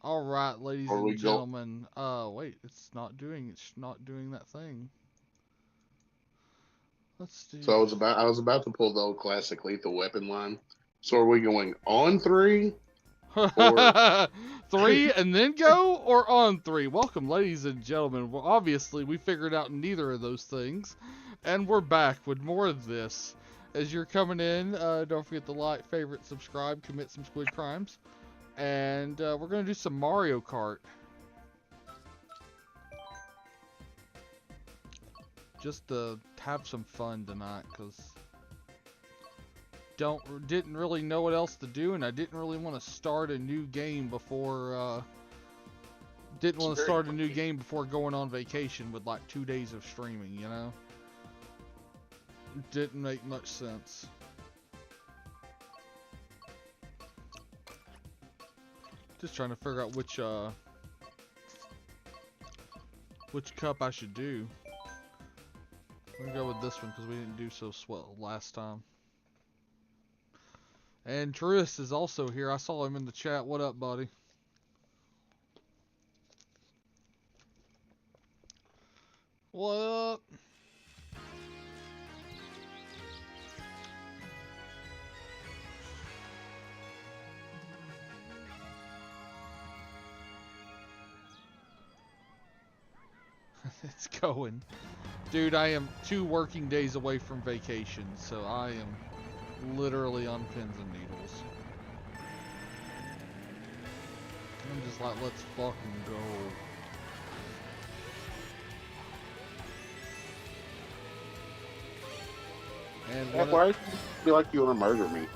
All right, ladies Or we and go. gentlemen. Wait, it's not doing that thing. Let's do. So I was about to pull the old classic lethal weapon line. So are we going on three or? Three and then go, or on three? Welcome, ladies and gentlemen. Well, obviously, we figured out neither of those things, and we're back with more of this. As you're coming in, don't forget to like, favorite, subscribe, commit some squid crimes, and we're gonna do some Mario Kart. Just to have some fun tonight, cause didn't really know what else to do, and I didn't really want to start a new game before. Didn't want to start a new game before going on vacation with like 2 days of streaming, you know? Didn't make much sense. Just trying to figure out which cup I should do. I'm gonna go with this one because we didn't do so swell last time. And Truist is also here. I saw him in the chat. What up, buddy? What up? It's going. Dude, I am 2 working days away from vacation, so I am literally on pins and needles. I'm just like, let's fucking go. And Why do you feel like you want to murder me?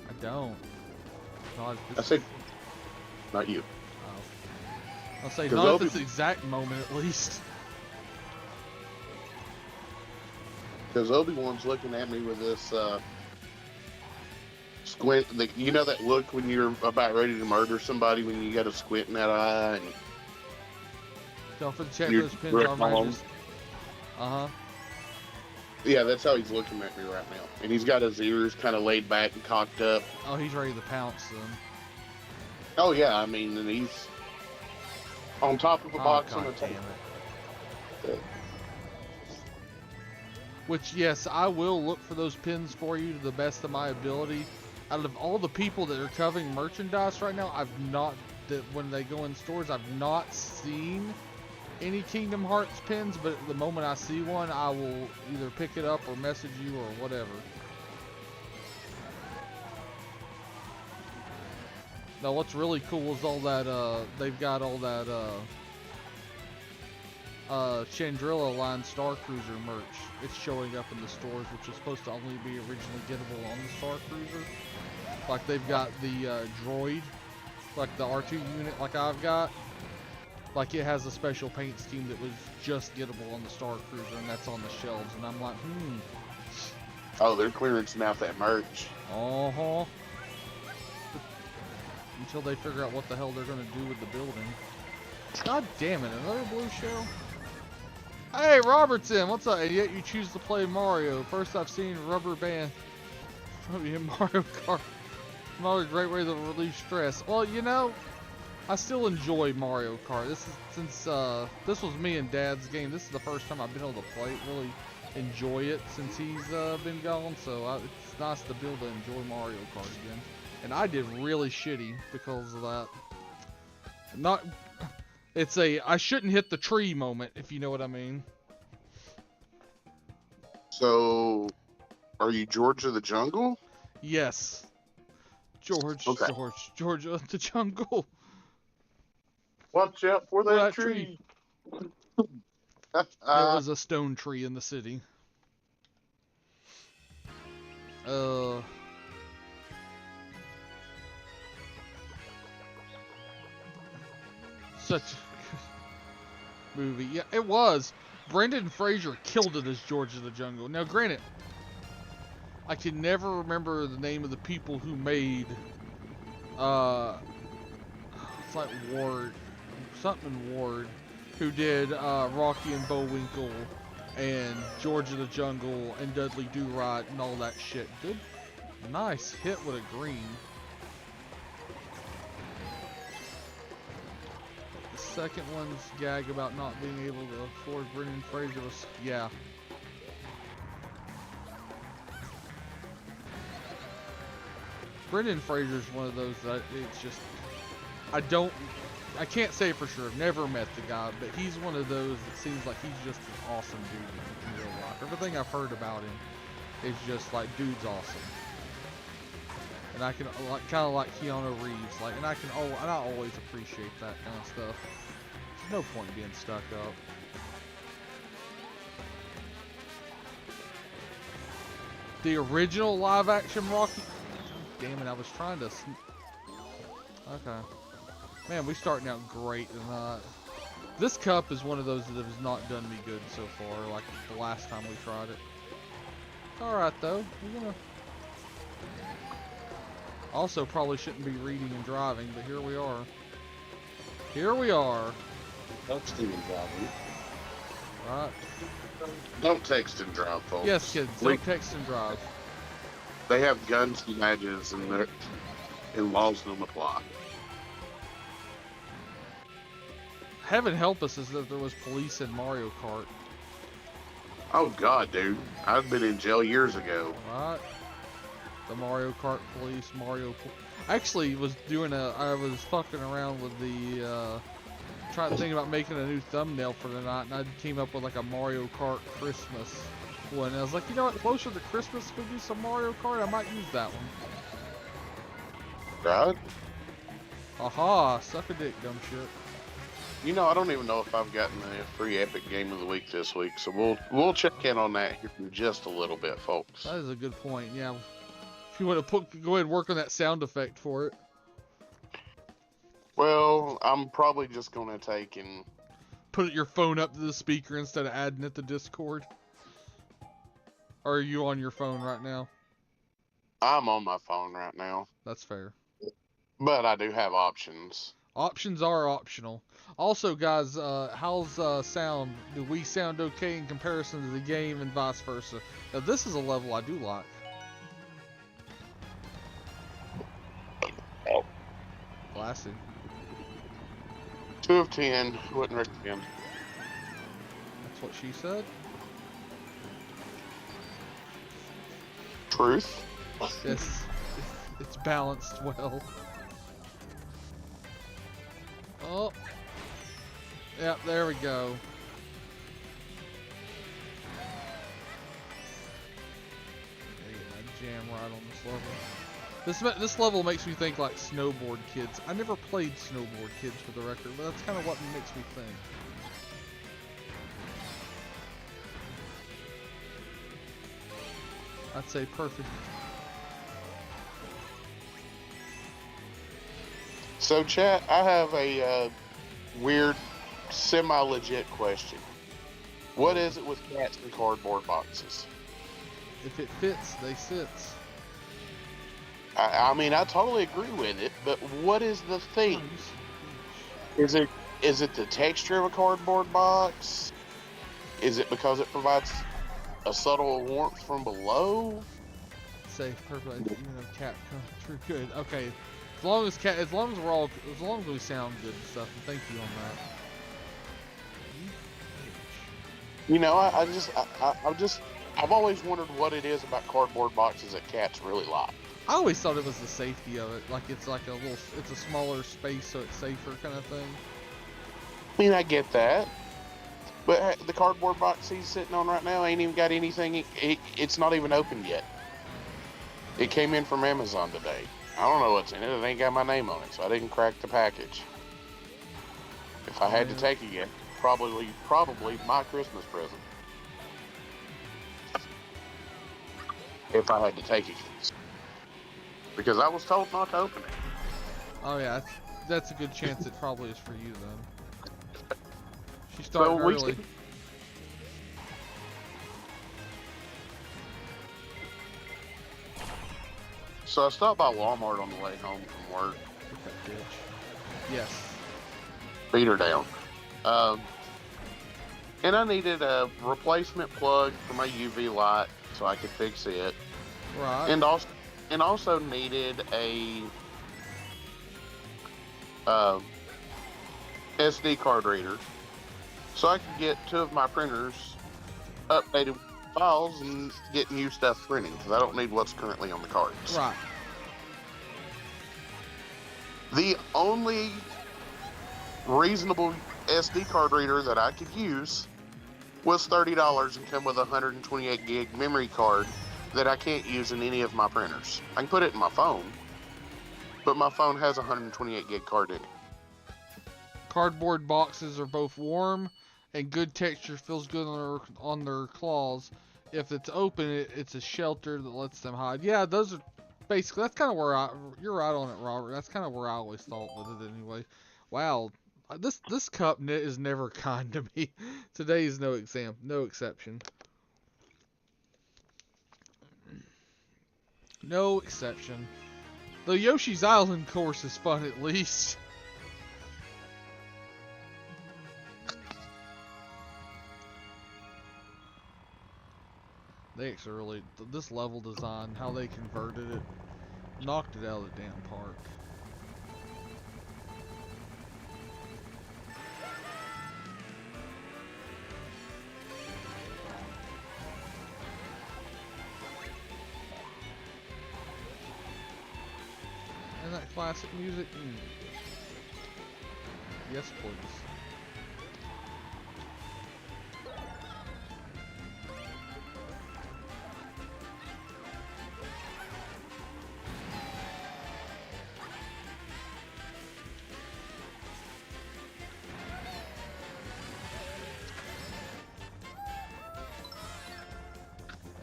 I don't. God, I said, not you. I'll say not at this exact moment, at least. Because Obi-Wan's looking at me with this squint. You know that look when you're about ready to murder somebody when you got a squint in that eye? And don't forget to check those pins on mine. Uh-huh. Yeah, that's how he's looking at me right now. And he's got his ears kind of laid back and cocked up. Oh, he's ready to pounce then. Oh, yeah, I mean, and he's on top of a box on the table. Which, yes, I will look for those pins for you to the best of my ability. Out of all the people that are covering merchandise right now, when they go in stores, I've not seen any Kingdom Hearts pins, but the moment I see one, I will either pick it up or message you or whatever. Now, what's really cool is all that, they've got all that, Chandrilla line Star Cruiser merch. It's showing up in the stores, which is supposed to only be originally gettable on the Star Cruiser. Like, they've got the, droid, like the R2 unit like I've got. Like, it has a special paint scheme that was just gettable on the Star Cruiser, and that's on the shelves, and I'm like, Oh, they're clearancing out that merch. Uh-huh. Until they figure out what the hell they're gonna do with the building. God damn it, another blue shell? Hey, Robertson, what's up? And yet you choose to play Mario. First I've seen Rubber Band in Mario Kart. Another great way to relieve stress. Well, you know, I still enjoy Mario Kart. Since this was me and Dad's game, this is the first time I've been able to play it, really enjoy it since he's been gone. So it's nice to be able to enjoy Mario Kart again. And I did really shitty because of that. It's a I shouldn't hit the tree moment, if you know what I mean. So, are you George of the Jungle? Yes. George of the Jungle. Watch out for that tree. There was a stone tree in the city. Such a movie. Yeah, it was. Brendan Fraser killed it as George of the Jungle. Now, granted, I can never remember the name of the people who made, it's like Ward, who did Rocky and Bullwinkle and George of the Jungle and Dudley Do-Right and all that shit. Good, nice hit with a green. second one's gag about not being able to afford Brendan Fraser was, yeah. Brendan Fraser's one of those that it's just, I can't say for sure, I've never met the guy, but he's one of those that seems like he's just an awesome dude in real life. Everything I've heard about him is just like, dude's awesome. And I can, kind of like Keanu Reeves, like, and I always appreciate that kind of stuff. There's no point being stuck up. The original live-action Rocky. Damn it! I was trying to. Okay, man, we starting out great tonight. This cup is one of those that has not done me good so far. Like the last time we tried it. It's all right though. We're gonna. Also, probably shouldn't be reading and driving, but here we are. Here we are. Texting and driving. Right. Don't text and drive, folks. Yes, kids. Don't text and drive. They have guns and badges, and laws don't apply. Heaven help us is that there was police in Mario Kart. Oh God, dude! I've been in jail years ago. Right. The Mario Kart police, I actually was I was fucking around with the, trying to think about making a new thumbnail for tonight, and I came up with like a Mario Kart Christmas one. And I was like, you know what, closer to Christmas, we do some Mario Kart, I might use that one. Right? Aha, suck a dick, dumb shit. You know, I don't even know if I've gotten a free Epic Game of the Week this week, so we'll check in on that here in just a little bit, folks. That is a good point, yeah. If you want to go ahead and work on that sound effect for it. Well, I'm probably just going to take and... Put your phone up to the speaker instead of adding it to Discord. Or are you on your phone right now? I'm on my phone right now. That's fair. But I do have options. Options are optional. Also, guys, how's sound? Do we sound okay in comparison to the game and vice versa? Now, this is a level I do like. Classy. 2 of 10, wouldn't recommend. That's what she said. Truth. Yes, it's balanced well. Oh. Yep, there we go. Jam right on this level. This level makes me think like Snowboard Kids. I never played Snowboard Kids for the record, but that's kind of what makes me think. I'd say perfect. So, chat, I have a weird, semi-legit question. What is it with cats and cardboard boxes? If it fits, they sits. I mean, I totally agree with it, but what is the thing? Is it the texture of a cardboard box? Is it because it provides a subtle warmth from below? Safe, perfect. You know, cat true good. Okay, as long as we sound good and stuff. And thank you on that. You know, I've always wondered what it is about cardboard boxes that cats really like. I always thought it was the safety of it. Like it's like it's a smaller space, so it's safer kind of thing. I mean, I get that. But the cardboard box he's sitting on right now ain't even got anything. It's not even opened yet. It came in from Amazon today. I don't know what's in it. It ain't got my name on it, so I didn't crack the package. If I had to take it again, probably my Christmas present. If I had to take it. Because I was told not to open it. Oh yeah, that's a good chance it probably is for you then. She started early. So I stopped by Walmart on the way home from work. Look at that bitch. Yes. Beat her down. And I needed a replacement plug for my UV light so I could fix it. Right. And also needed a SD card reader, so I can get 2 of my printers updated with files and get new stuff printing, because I don't need what's currently on the cards. Right. The only reasonable SD card reader that I could use was $30 and come with a 128 gig memory card that I can't use in any of my printers. I can put it in my phone, but my phone has a 128 gig card in it. Cardboard boxes are both warm and good texture, feels good on their claws. If it's open, it's a shelter that lets them hide. Yeah, those are basically, that's kind of where you're right on it, Robert. That's kind of where I always thought with it anyway. Wow, this cup knit is never kind to me. Today is no exception. No exception. The Yoshi's Island course is fun at least. They actually really, this level design, how they converted it, knocked it out of the damn park. And that classic music? Yes, please.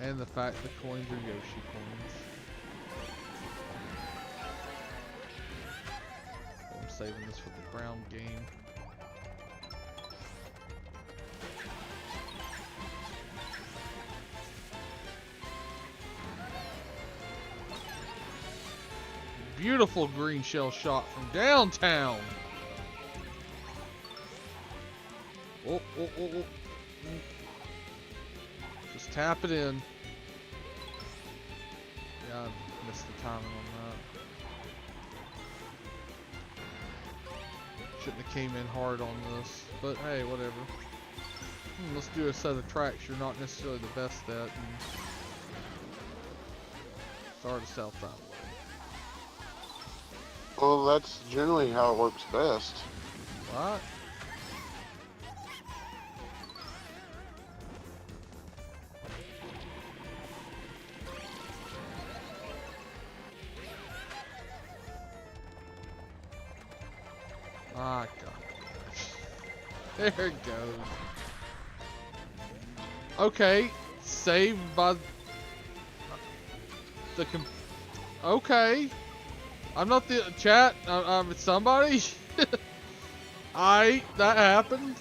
And the fact the coins are Yoshi coins. I'm saving this for the ground game. Beautiful green shell shot from downtown. Oh. Just tap it in. Yeah, I missed the timing on that. Shouldn't have came in hard on this, but hey, whatever. Let's do a set of tracks you're not necessarily the best at, and start us out that way. Well, that's generally how it works best. Right? Ah, God. There it goes. Okay, saved by the okay. I'm not the chat. I'm somebody. That happened.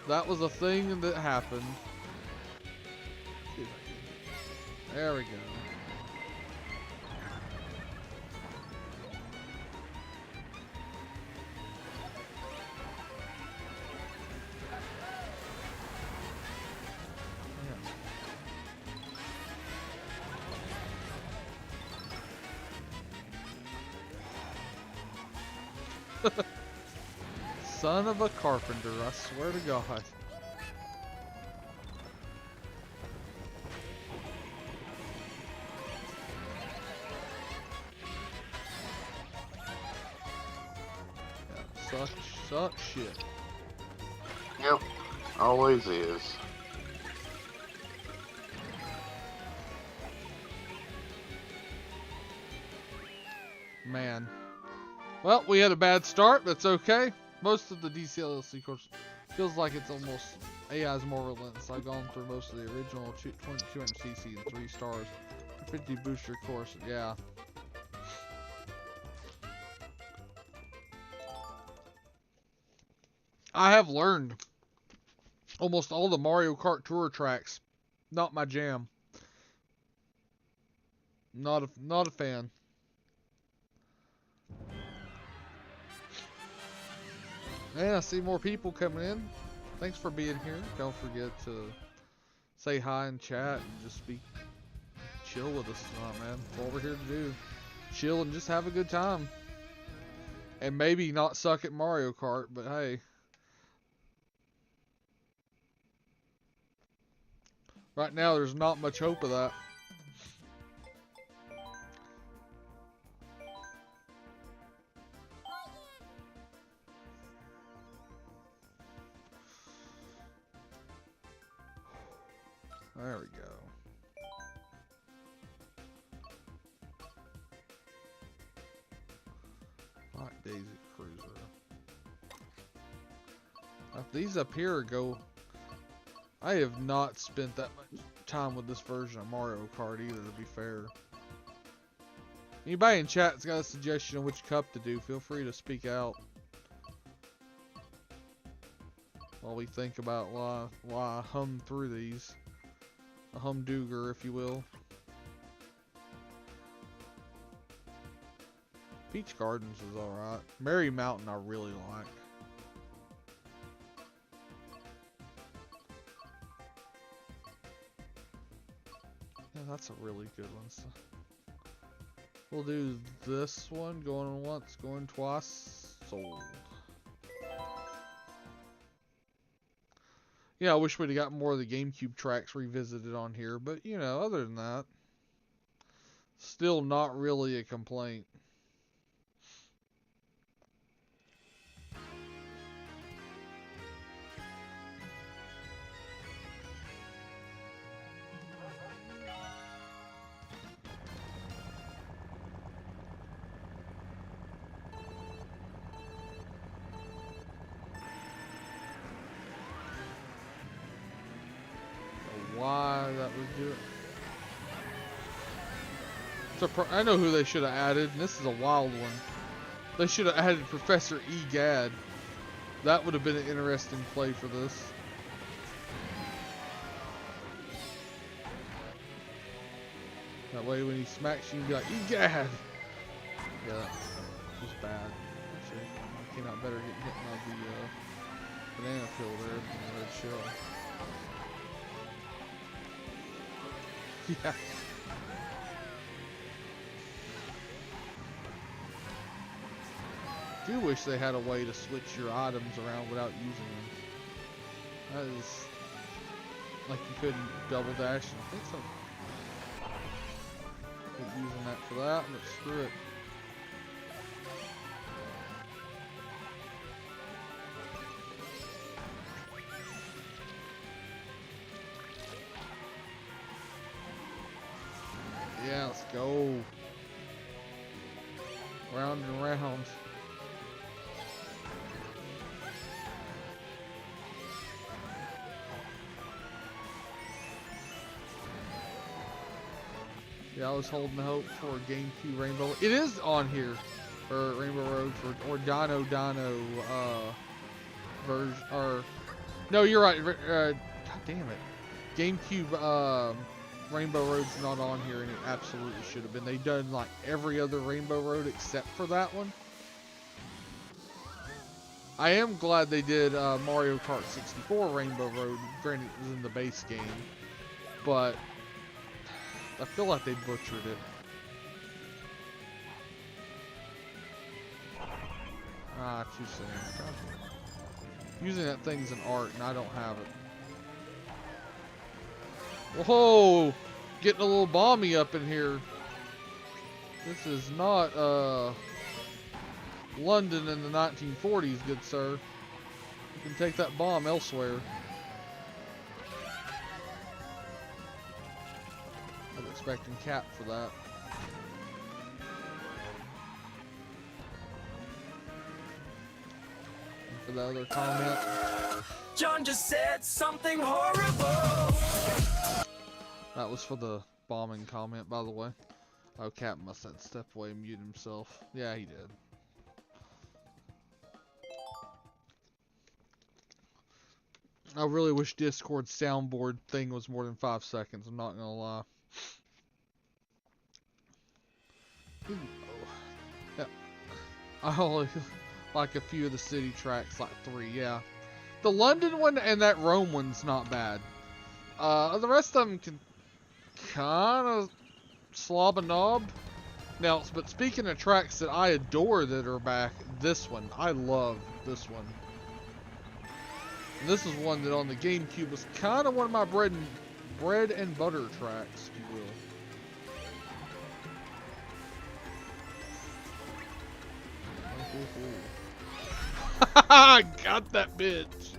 That was a thing that happened. There we go. Son of a carpenter, I swear to God. Yeah, suck shit. Yep, always is. Man. Well, we had a bad start. That's okay. Most of the DCLC course feels like it's almost AI's more relentless. I've gone through most of the original 200cc and 3 stars. 50 booster course. Yeah. I have learned almost all the Mario Kart Tour tracks. Not my jam. Not a fan. And I see more people coming in. Thanks for being here. Don't forget to say hi in chat and just be chill with us tonight, man. That's what we're here to do. Chill and just have a good time. And maybe not suck at Mario Kart, but hey. Right now, there's not much hope of that. There we go. Hot Daisy Cruiser. If these up here go... I have not spent that much time with this version of Mario Kart either, to be fair. Anybody in chat's got a suggestion of which cup to do, feel free to speak out. While we think about why I hum through these. A humdooger, if you will. Peach Gardens is alright. Merry Mountain I really like. Yeah, that's a really good one. So we'll do this one. Going once, going twice. Sold. Yeah, I wish we'd have got more of the GameCube tracks revisited on here, but you know, other than that, still not really a complaint. Why that would do it. So I know who they should have added, and this is a wild one. They should have added Professor Egad. That would have been an interesting play for this. That way when he smacks you, you can be like, Egad! Yeah, that was bad. Actually, I came out better getting hit by the banana peel there from the red shell. Yeah. I do wish they had a way to switch your items around without using them. That is like you couldn't double dash. I think so. Keep using that for that, but screw it. Yeah, let's go. Round and round. Yeah, I was holding hope for a GameCube Rainbow. It is on here, or Rainbow Road or Dino version. Or no, you're right. God damn it, GameCube Rainbow Road's not on here, and it absolutely should have been. They done like every other Rainbow Road except for that one. I am glad they did Mario Kart 64 Rainbow Road. Granted, it was in the base game, but I feel like they butchered it. Ah, too soon. Using that thing's an art, and I don't have it. Whoa! Getting a little balmy up in here. This is not London in the 1940s, good sir. You can take that bomb elsewhere. I was expecting Cap for that. And for the other comment. John just said something horrible. That was for the bombing comment, by the way. Oh, Cap must have stepped away and muted himself. Yeah, he did. I really wish Discord's soundboard thing was more than 5 seconds, I'm not gonna lie. Yeah. I only like a few of the city tracks, like 3, yeah. The London one and that Rome one's not bad. The rest of them can kind of slob a knob. Now, but speaking of tracks that I adore that are back, this one, I love this one. And this is one that on the GameCube was kind of one of my bread and butter tracks, if you will. I got that bitch.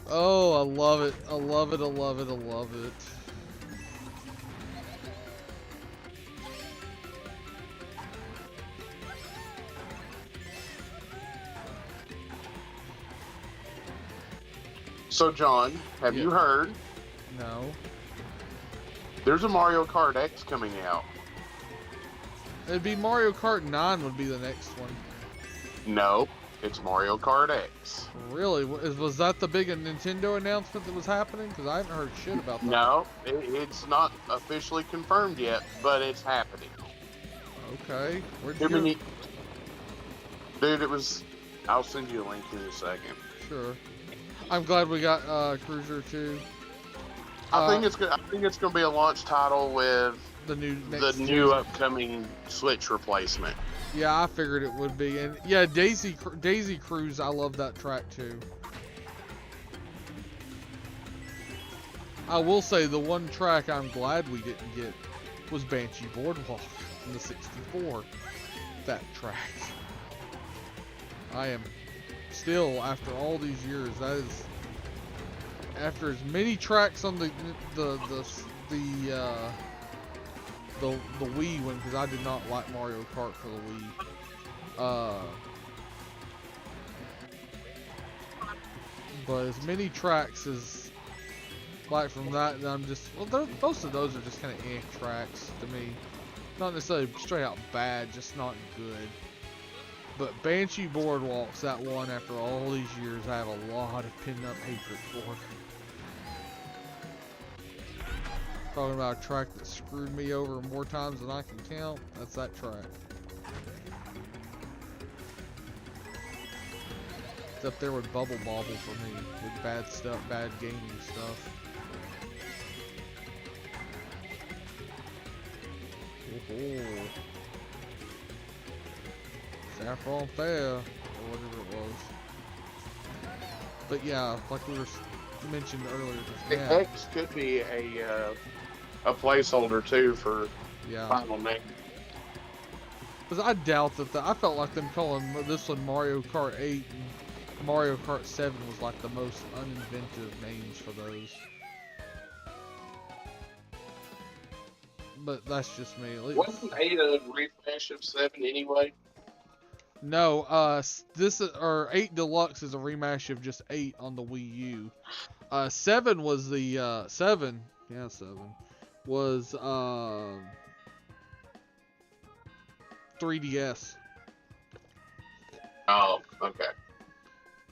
Oh, I love it. I love it. I love it. I love it. So, John, have Yeah. you heard? No. There's a Mario Kart X coming out. It'd be Mario Kart 9 would be the next one. No, it's Mario Kart X. Really? Was that the big Nintendo announcement that was happening? Because I haven't heard shit about that. No, it's not officially confirmed yet, but it's happening. Okay. Where'd you go? Dude, it was... I'll send you a link in a second. Sure. I'm glad we got Cruiser 2. I think it's gonna be a launch title with the new upcoming Switch replacement. Yeah, I figured it would be. And yeah, Daisy Cruise, I love that track too. I will say the one track I'm glad we didn't get was Banshee Boardwalk in the 64. That track. I am still, after all these years, that is after as many tracks on the Wii one, because I did not like Mario Kart for the Wii. But as many tracks as like from that, and I'm just most of those are just kind of tracks to me. Not necessarily straight out bad, just not good. But Banshee Boardwalk's that one after all these years I have a lot of pinned up hatred for. Talking about a track that screwed me over more times than I can count, that's that track. It's up there with Bubble Bobble for me, with bad stuff, bad gaming stuff. Oh, Saffron Fair, or whatever it was. But yeah, like we were mentioned earlier, The X could be a placeholder too for final name. Because I doubt that I felt like them calling this one Mario Kart 8 and Mario Kart 7 was like the most uninventive names for those. But that's just me. At least. Wasn't 8 a refresh of 7 anyway? No, this is, or 8 Deluxe is a rematch of just 8 on the Wii U. 7 was the 7 was 3DS. Oh, okay.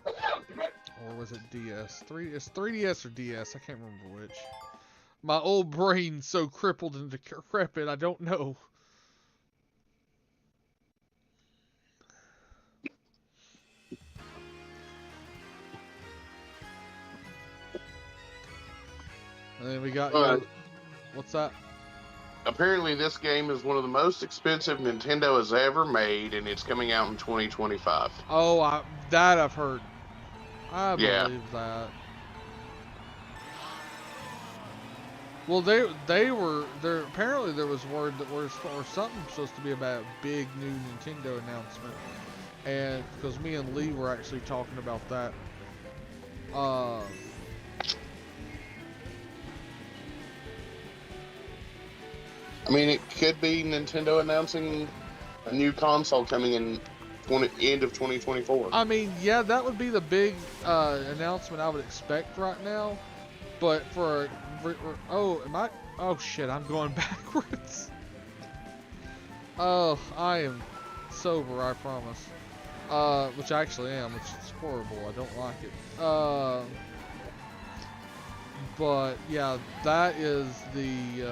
Or was it DS? It's 3DS or DS, I can't remember which. My old brain's so crippled and decrepit, I don't know. And then we got, what's that? Apparently this game is one of the most expensive Nintendo has ever made, and it's coming out in 2025. Oh, that I've heard. I believe that. Well, they were there. Apparently, there was word that or something supposed to be about a big new Nintendo announcement, and because me and Lee were actually talking about that. I mean, it could be Nintendo announcing a new console coming in end of 2024. I mean, yeah, that would be the big announcement I would expect right now. But for oh shit, I'm going backwards. Oh, I am sober, I promise. Which I actually am, which is horrible. I don't like it. But yeah, that is the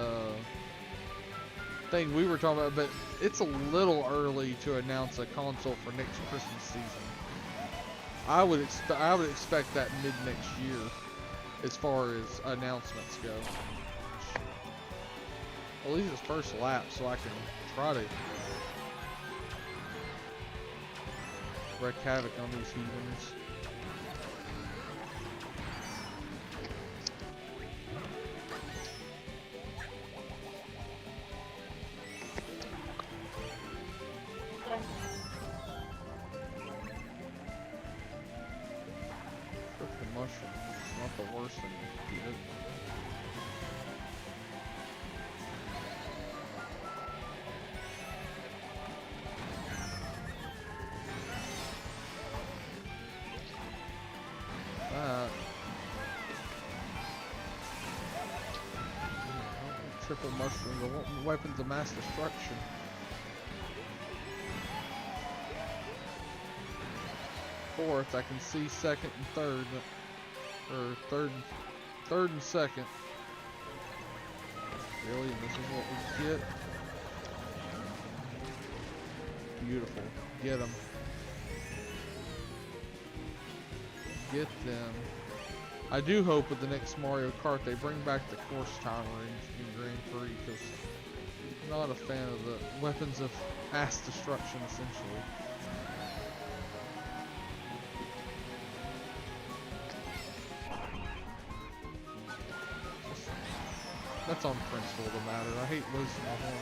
thing we were talking about. But it's a little early to announce a console for next Christmas season. I would expect that mid next year, as far as announcements go. At least it's first lap, so I can try to wreak havoc on these heathens. Freaking mushrooms. It's not the worst thing to do. Triple mushroom, the weapons of mass destruction. Fourth, I can see second and third, or third and second. Really, and this is what we get. Beautiful. Get them. Get them. I do hope with the next Mario Kart they bring back the course timer in Grand Prix, because I'm not a fan of the weapons of mass destruction, essentially. That's on principle the matter. I hate losing my horn.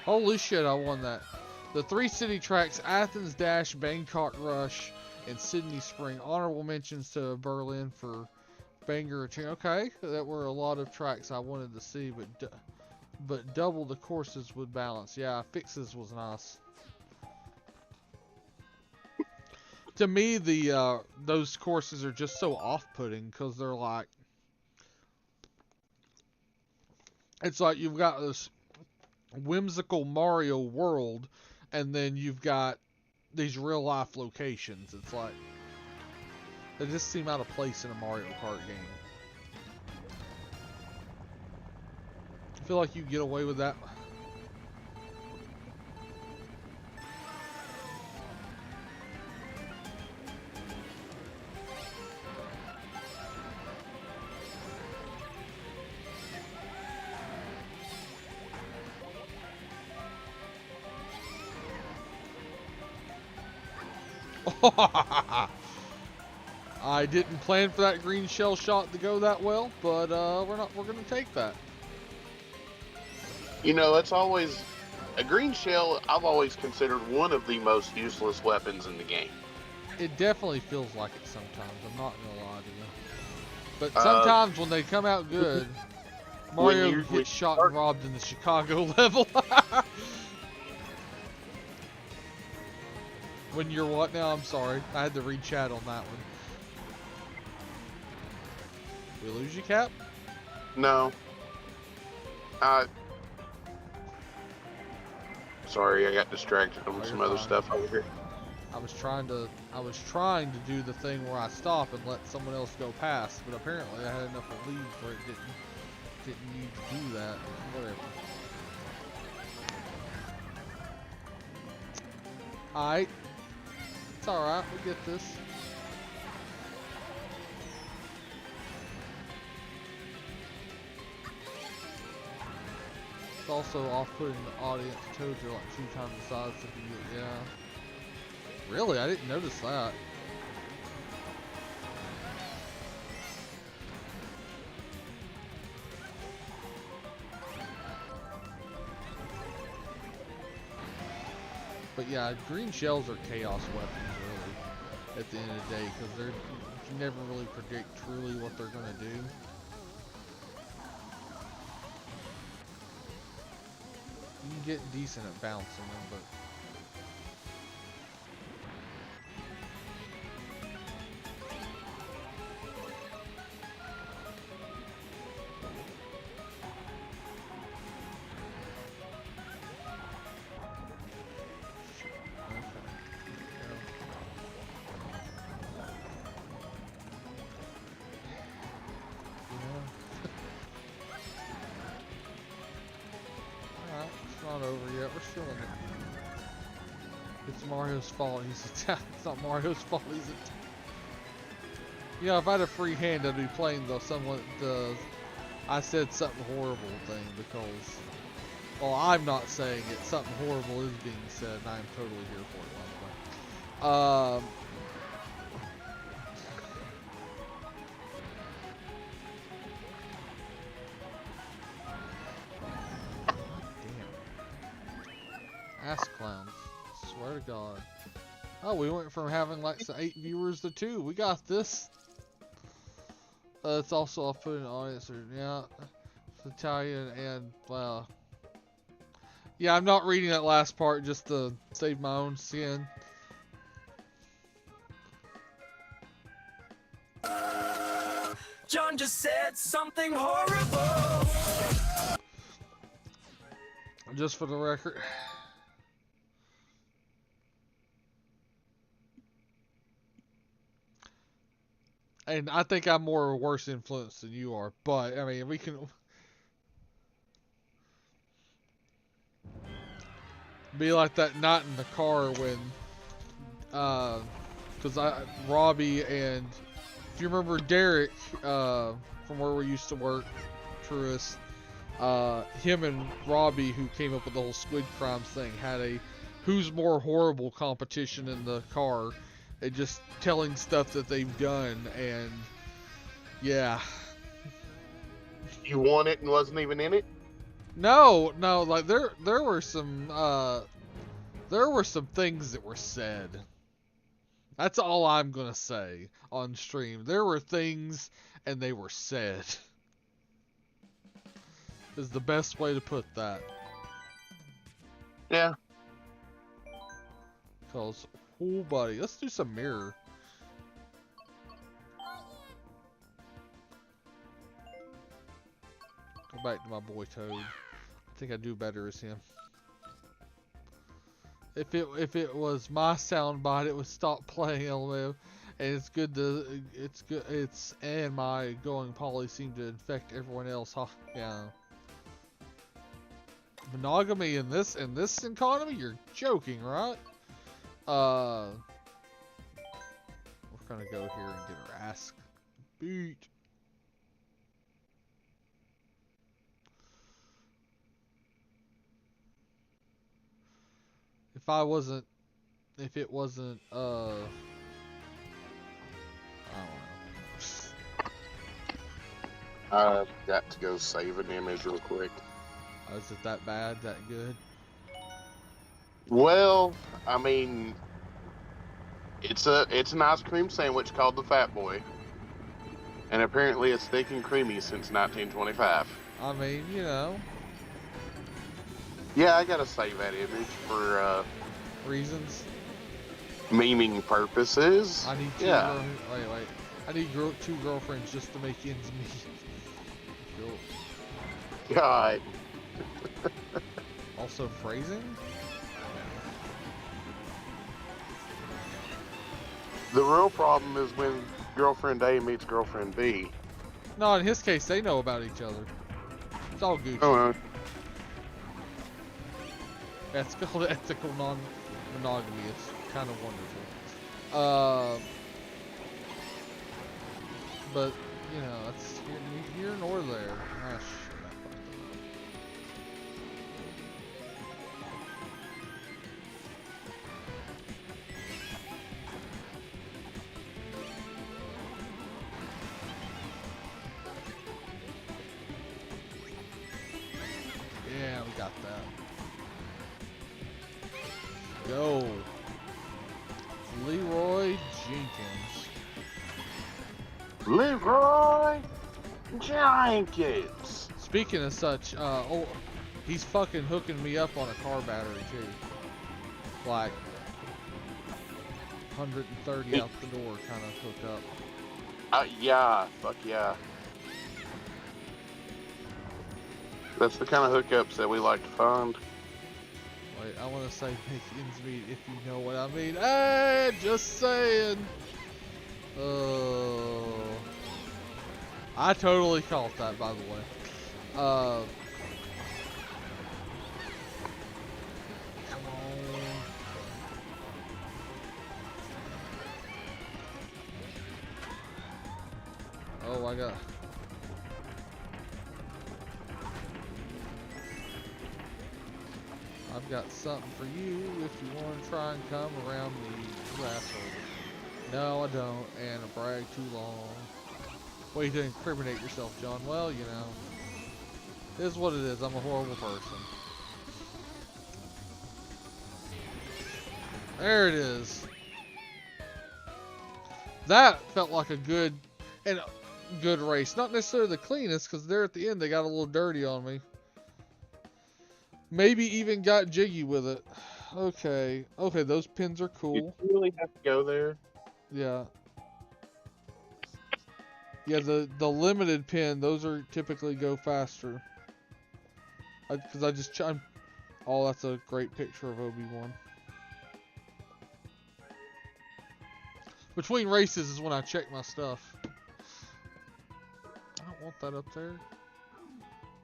Holy shit, I won that. The 3 city tracks, Athens Dash, Bangkok Rush, and Sydney Spring. Honorable mentions to Berlin for Bangor. Okay, that were a lot of tracks I wanted to see, but double the courses would balance. Yeah, fixes was nice. To me, those courses are just so off-putting, because they're like, it's like you've got this whimsical Mario world, and then you've got these real life locations. It's like they just seem out of place in a Mario Kart game. I feel like you get away with that. I didn't plan for that green shell shot to go that well, but we're gonna take that. You know, it's always a green shell. I've always considered one of the most useless weapons in the game. It definitely feels like it sometimes. I'm not gonna lie to you. But sometimes when they come out good, Mario gets shot and robbed in the Chicago level. When you're what now? I'm sorry. I had to read chat on that one. We lose you, Cap? No. Sorry, I got distracted on some other stuff over here. I was trying to do the thing where I stop and let someone else go past, but apparently I had enough of a lead where it didn't need to do that. Whatever. Alright. It's alright, we get this. It's also off-putting the audience. Toads are like 2 times the size of you. Yeah. Really? I didn't notice that. But yeah, green shells are chaos weapons, really, at the end of the day, because you can never really predict truly what they're going to do. You can get decent at bouncing them, but... Not over yet. We're still in it. Mario's fault. It's not Mario's fault. You know, if I had a free hand, I'd be playing the I said something horrible thing because, well, I'm not saying it. Something horrible is being said, and I'm totally here for it, by the way. Damn. Ass clowns. Swear to God. Oh, we went from having like 8 viewers to 2. We got this. It's also I'll put an audience or yeah, it's Italian and well, yeah. I'm not reading that last part just to save my own skin. John just said something horrible. Just for the record. And I think I'm more worse influence than you are, but I mean we can be like that night in the car when because Robbie and if you remember Derek from where we used to work, Truist, him and Robbie who came up with the whole squid crimes thing had a who's more horrible competition in the car. And just telling stuff that they've done, and yeah. You won it and wasn't even in it? No, like there were some things that were said. That's all I'm gonna say on stream. There were things and they were said. Is the best way to put that. Yeah. Cause oh, buddy, let's do some mirror. Go back to my boy Toad. I think I do better as him. If it was my soundbite, it would stop playing LMO, and it's good. And my going poly seemed to infect everyone else. Huh? Yeah. Monogamy in this economy? You're joking, right? We're gonna go here and get our ass beat. If it wasn't, I don't know. I've got to go save an image real quick. Is it that bad? That good? Well, I mean, it's an ice cream sandwich called the Fat Boy, and apparently it's thick and creamy since 1925. I mean, you know. Yeah, I gotta save that image for Reasons. memeing purposes. I need wait. I need 2 girlfriends just to make ends meet. Cool. God. Also phrasing. The real problem is when girlfriend A meets girlfriend B. No, in his case, they know about each other. It's all Gucci. Oh, That's called ethical non-monogamy. It's kind of wonderful. But, you know, that's here nor there. Ah, shit. Yeah, we got that. Go. Leroy Jenkins. Leroy Jenkins. Speaking of such, he's fucking hooking me up on a car battery too. Like 130 out the door, kind of hooked up. Yeah, fuck yeah. That's the kind of hookups that we like to find. Wait, I want to say make ends meet if you know what I mean. Hey, just saying. I totally caught that, by the way. Come on. Oh, I've got something for you if you want to try and come around me, you asshole. No, I don't, and I brag too long. Way to incriminate yourself, John. Well, you know, it is what it is. I'm a horrible person. There it is. That felt like a good race. Not necessarily the cleanest, because there at the end they got a little dirty on me. Maybe even got jiggy with it. Okay. Okay, those pins are cool. You really have to go there. Yeah. Yeah, the limited pin, those are typically go faster. Because I just oh, that's a great picture of Obi-Wan. Between races is when I check my stuff. I don't want that up there.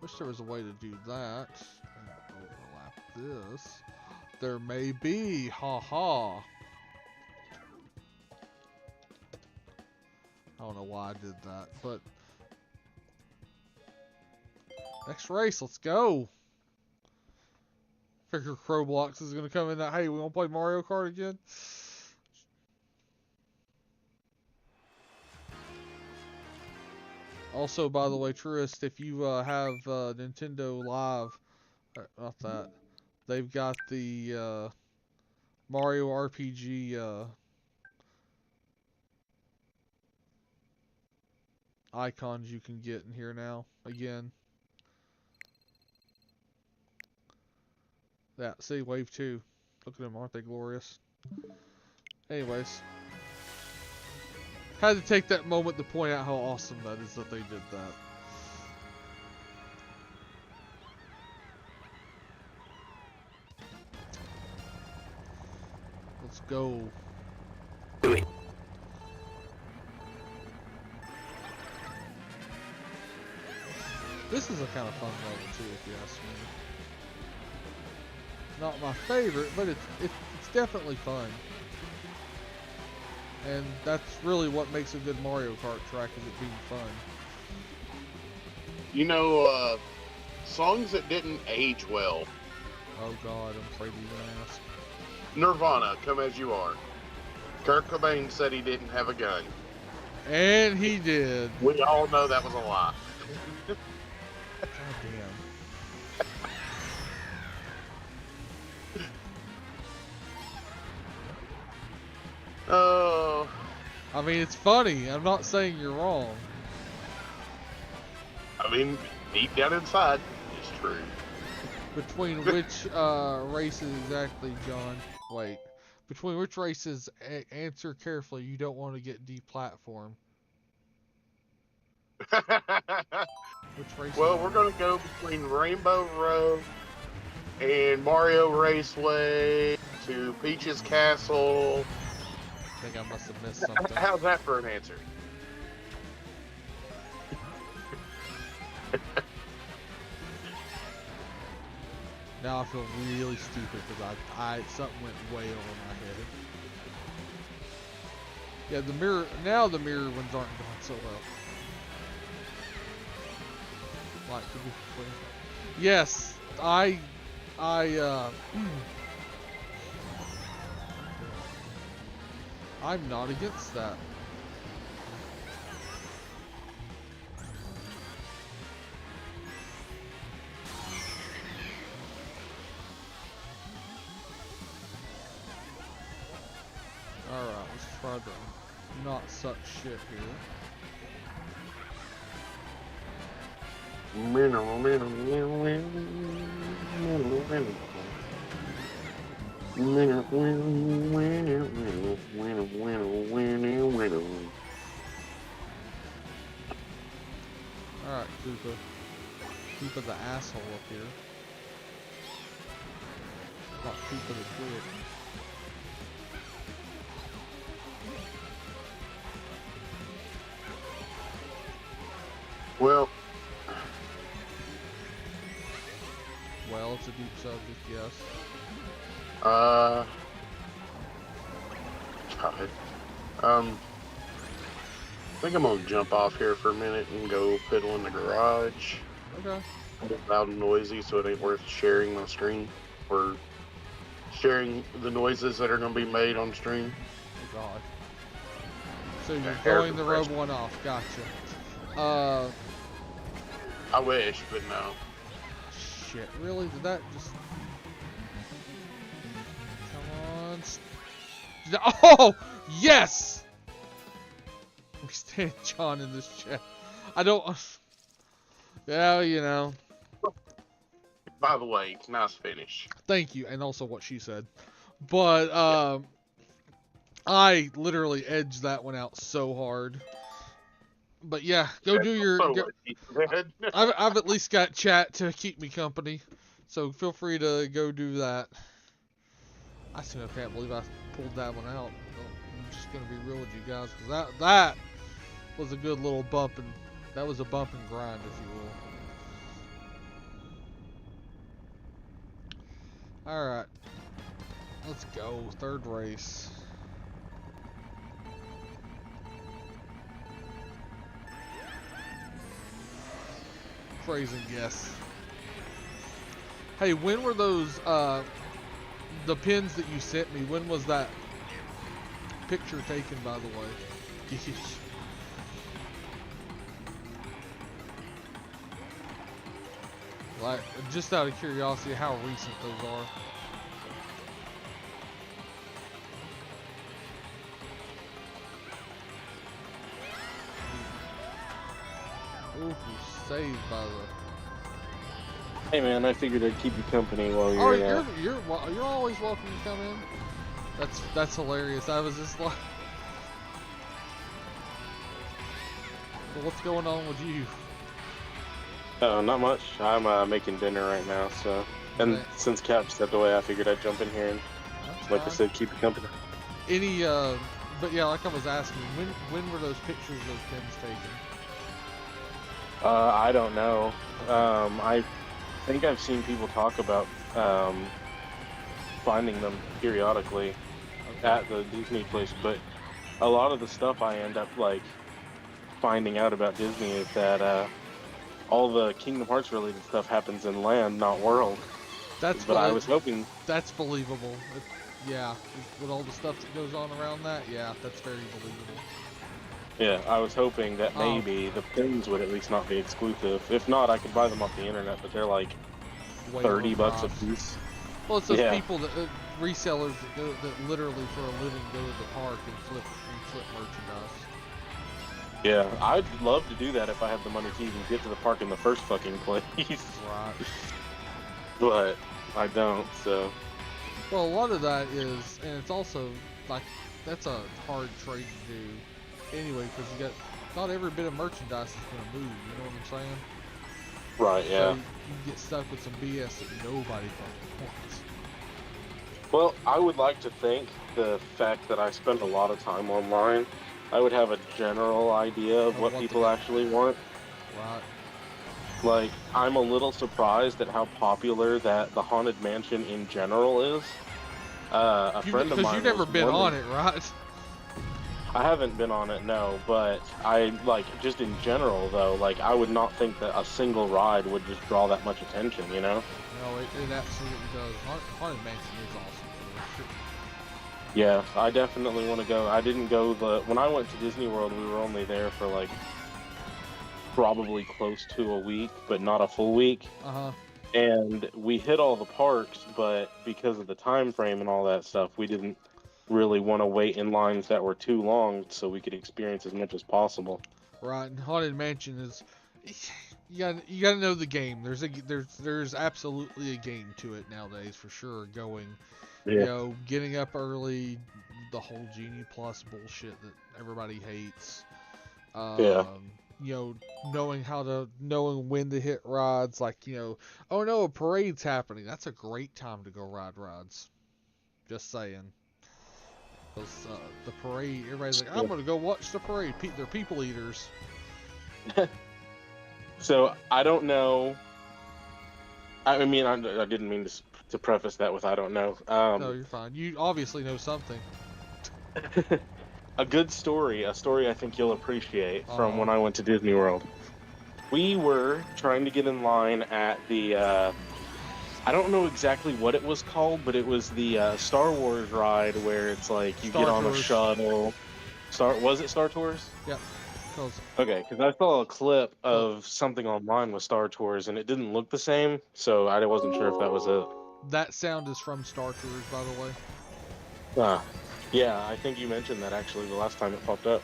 Wish there was a way to do that. Overlap this. There may be. Ha ha. I don't know why I did that, but next race, let's go. Figure Crowblocks is gonna come in that. Hey, we want to play Mario Kart again? Also, by the way, Truist, if you have Nintendo Live, not that, they've got the Mario RPG icons you can get in here now. Again. Yeah, see, Wave 2. Look at them, aren't they glorious? Anyways. Had to take that moment to point out how awesome that is that they did that. Let's go. Do it. This is a kind of fun level too, if you ask me. Not my favorite, but it's definitely fun. And that's really what makes a good Mario Kart track, is it being fun. You know, songs that didn't age well. Oh God, I'm afraid you're gonna ask. Nirvana, Come As You Are. Kurt Cobain said he didn't have a gun. And he did. We all know that was a lie. God damn. Oh. I mean, it's funny. I'm not saying you're wrong. I mean, deep down inside, it's true. Between which races exactly, John? Wait. Between which races, answer carefully. You don't want to get deplatformed. Which races? Well, we're going to go between Rainbow Road and Mario Raceway to Peach's Castle. I think I must have missed something. How's that for an answer? Now I feel really stupid because something went way over my head. Yeah, the mirror ones aren't going so well. Like, to be clear. Yes, I'm not against that. Alright, let's try the not suck shit here. Alright, Koopa the asshole up here. Not Koopa the twig. Well, it's a deep subject, yes. God. think I'm gonna jump off here for a minute and go piddle in the garage. Okay. It's loud and noisy, so it ain't worth sharing my stream or sharing the noises that are gonna be made on stream. Oh God. So you're Hair throwing the robe compression. one off. Gotcha. I wish, but no. Shit. Really? Did that just? Come on. Oh yes. We stand John in this chat. I don't. Yeah, you know. By the way, nice finish. Thank you, and also what she said. But I literally edged that one out so hard. But yeah, go do your. Go, I've at least got chat to keep me company, so feel free to go do that. I still can't believe I pulled that one out. I'm just gonna be real with you guys, because that was a good little bump, and that was a bump and grind, if you will. All right, let's go. Third race. Praise and guess. Hey, when were those the pins that you sent me? When was that picture taken, by the way? Like, just out of curiosity, how recent those are. Ooh, saved by the. Hey man, I figured I'd keep you company while you're. Oh, you're always welcome to come in. That's hilarious. I was just like, well, what's going on with you? Not much. I'm making dinner right now, so. And Okay. since Cap stepped away, I figured I'd jump in here and, That's like I fine. said, keep you company. Any but yeah, like I was asking, when were those pictures of those pins taken? I don't know. I think I've seen people talk about finding them periodically Okay. at the Disney place, but a lot of the stuff I end up like finding out about Disney is that all the Kingdom Hearts related stuff happens in land, not world. But I was hoping. That's believable. Yeah, with all the stuff that goes on around that, yeah, that's very believable. Yeah, I was hoping that Oh. maybe the pins would at least not be exclusive. If not, I could buy them off the internet, but they're like Way $30 a overpriced. piece. Well, it's those Yeah. people that resellers that literally for a living go to the park and flip merchandise. Yeah, I'd love to do that if I had the money to even get to the park in the first fucking place. Right. But I don't, so. Well, a lot of that is, and it's also like that's a hard trade to do anyway, because you got not every bit of merchandise is gonna move. You know what I'm saying? Right, yeah. So you get stuck with some BS that nobody fucking wants. Well, I would like to think the fact that I spend a lot of time online, I would have a general idea of what people actually want. Right. Like, I'm a little surprised at how popular that the Haunted Mansion in general is. A friend of mine. Because you've never been on it, right? I haven't been on it, no, but I, like, just in general, though, like, I would not think that a single ride would just draw that much attention, you know? No, it absolutely does. Haunted Mansion is awesome for sure. Yeah, I definitely want to go. I didn't go when I went to Disney World, we were only there for, like, probably close to a week, but not a full week. Uh-huh. And we hit all the parks, but because of the time frame and all that stuff, we didn't really want to wait in lines that were too long so we could experience as much as possible. Right, and Haunted Mansion is you gotta know the game. There's absolutely a game to it nowadays for sure. Going, you know, getting up early, the whole Genie Plus bullshit that everybody hates. You know, knowing when to hit rides, like, you know, oh no, a parade's happening. That's a great time to go ride rides. Just saying. Because the parade, everybody's like, I'm gonna go watch the parade. They're people eaters. So I don't know. I mean, I didn't mean to preface that with I don't know. No, you're fine. You obviously know something. a good story, a story I think you'll appreciate from when Uh-oh. I went to Disney World. We were trying to get in line at the, I don't know exactly what it was called, but it was the Star Wars ride where it's like you get Star on a Tours. shuttle. Was it Star Tours? Yep. Cause Okay, because I saw a clip look, of something online with Star Tours and it didn't look the same, so I wasn't sure if that was it. that sound is from Star Tours, by the way. Ah, yeah, I think you mentioned that actually the last time it popped up.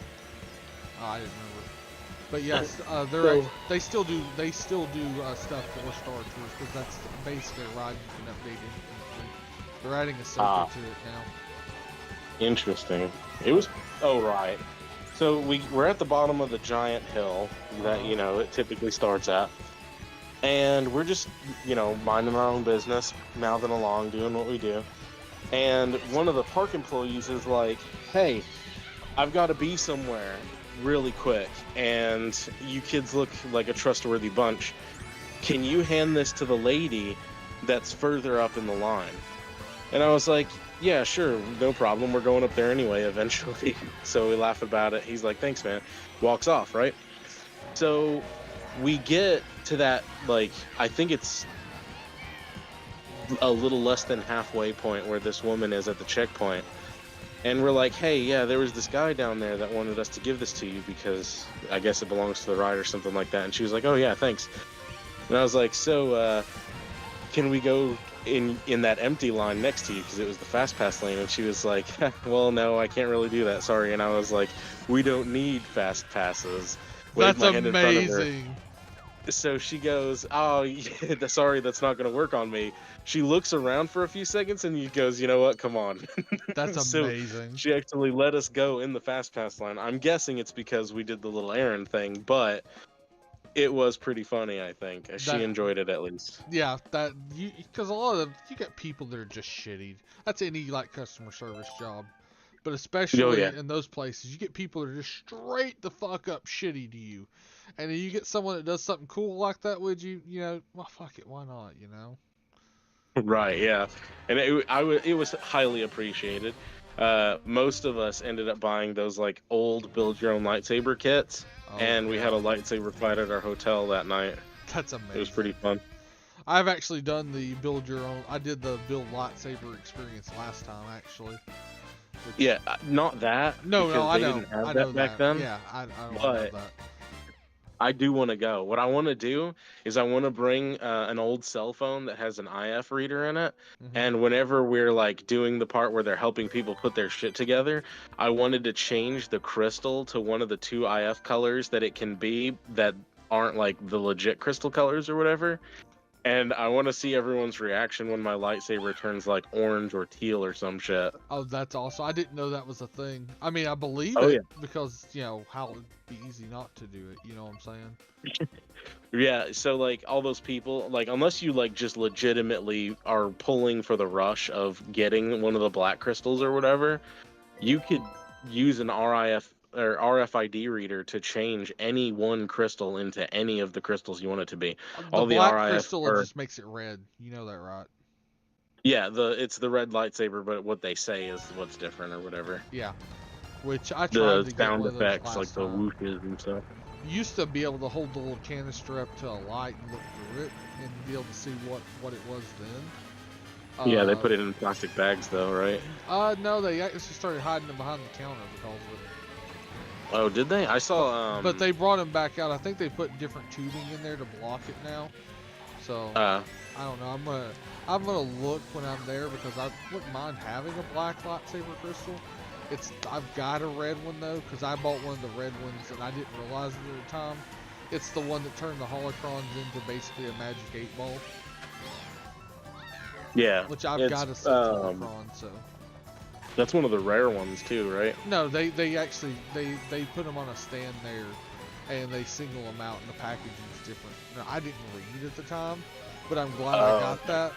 I didn't remember. But yes, So, they still do stuff for Star Tours because that's basically a ride you can update instantly. They're adding Ahsoka to it now. interesting. It was, oh, right. So we're at the bottom of the giant hill that, you know, it typically starts at. And we're just, you know, minding our own business, mouthing along, doing what we do. And one of the park employees is like, hey, I've got to be somewhere really quick. And you kids look like a trustworthy bunch. Can you hand this to the lady that's further up in the line? And I was like, yeah, sure, no problem. We're going up there anyway eventually. So we laugh about it. He's like, thanks, man. Walks off, right? So we get to that, like, I think it's a little less than halfway point where this woman is at the checkpoint. And we're like, hey, yeah, there was this guy down there that wanted us to give this to you because I guess it belongs to the ride or something like that. And she was like, oh, yeah, thanks. And I was like, so, can we go in that empty line next to you? Because it was the fast pass lane. And she was like, well, no, I can't really do that. Sorry. And I was like, we don't need fast passes. Waved That's my hand in front of her. amazing. So she goes, oh, yeah, sorry, that's not going to work on me. She looks around for a few seconds and he goes, you know what, come on. That's So amazing. she actually let us go in the fast pass line. I'm guessing it's because we did the little errand thing, but it was pretty funny, I think. She enjoyed it at least. Yeah, that you because a lot of you get people that are just shitty. That's any like customer service job, but Oh, especially yeah. in those places, you get people that are just straight the fuck up shitty to you, and then you get someone that does something cool like that. Would you, well, fuck it, why not? Right, yeah. And it was highly appreciated. Most of us ended up buying those like old build your own lightsaber kits, Oh, and we yeah. had a lightsaber fight at our hotel that night. That's amazing. It was pretty fun. I've actually done the build your own. I did the build lightsaber experience last time, actually. Yeah, not that. No, because I they know. didn't have I that know back that. then. Yeah, I know But that. I do want to go. What I want to do is I want to bring an old cell phone that has an IF reader in it. Mhm. And whenever we're like doing the part where they're helping people put their shit together, I wanted to change the crystal to one of the two IF colors that it can be that aren't like the legit crystal colors or whatever. And I want to see everyone's reaction when my lightsaber turns like orange or teal or some shit. Oh, that's awesome. I didn't know that was a thing. I mean, I believe Oh, it yeah. because, how it'd be easy not to do it. You know what I'm saying? Yeah, so like all those people, like unless you like just legitimately are pulling for the rush of getting one of the black crystals or whatever, you could use an RIF or RFID reader to change any one crystal into any of the crystals you want it to be. The All the black RIF crystal, it or just makes it red. You know that, right? yeah, it's the red lightsaber, but what they say is what's different or whatever. Yeah. Which I tried The to get sound one of those effects, like last the time. whooshes and stuff. You used to be able to hold the little canister up to a light and look through it and be able to see what it was then. Yeah, they put it in plastic bags though, right? No, they actually started hiding them behind the counter because of it. Oh, did they? I saw. But they brought them back out. I think they put different tubing in there to block it now. So I don't know. I'm gonna look when I'm there because I wouldn't mind having a black lightsaber crystal. I've got a red one though because I bought one of the red ones and I didn't realize it at the time. It's the one that turned the holocrons into basically a magic 8-ball. Yeah. Which I've got a holocron, so. That's one of the rare ones too, right? No, they actually they put them on a stand there, and they single them out, and the packaging's different. Now, I didn't read at the time, but I'm glad I got that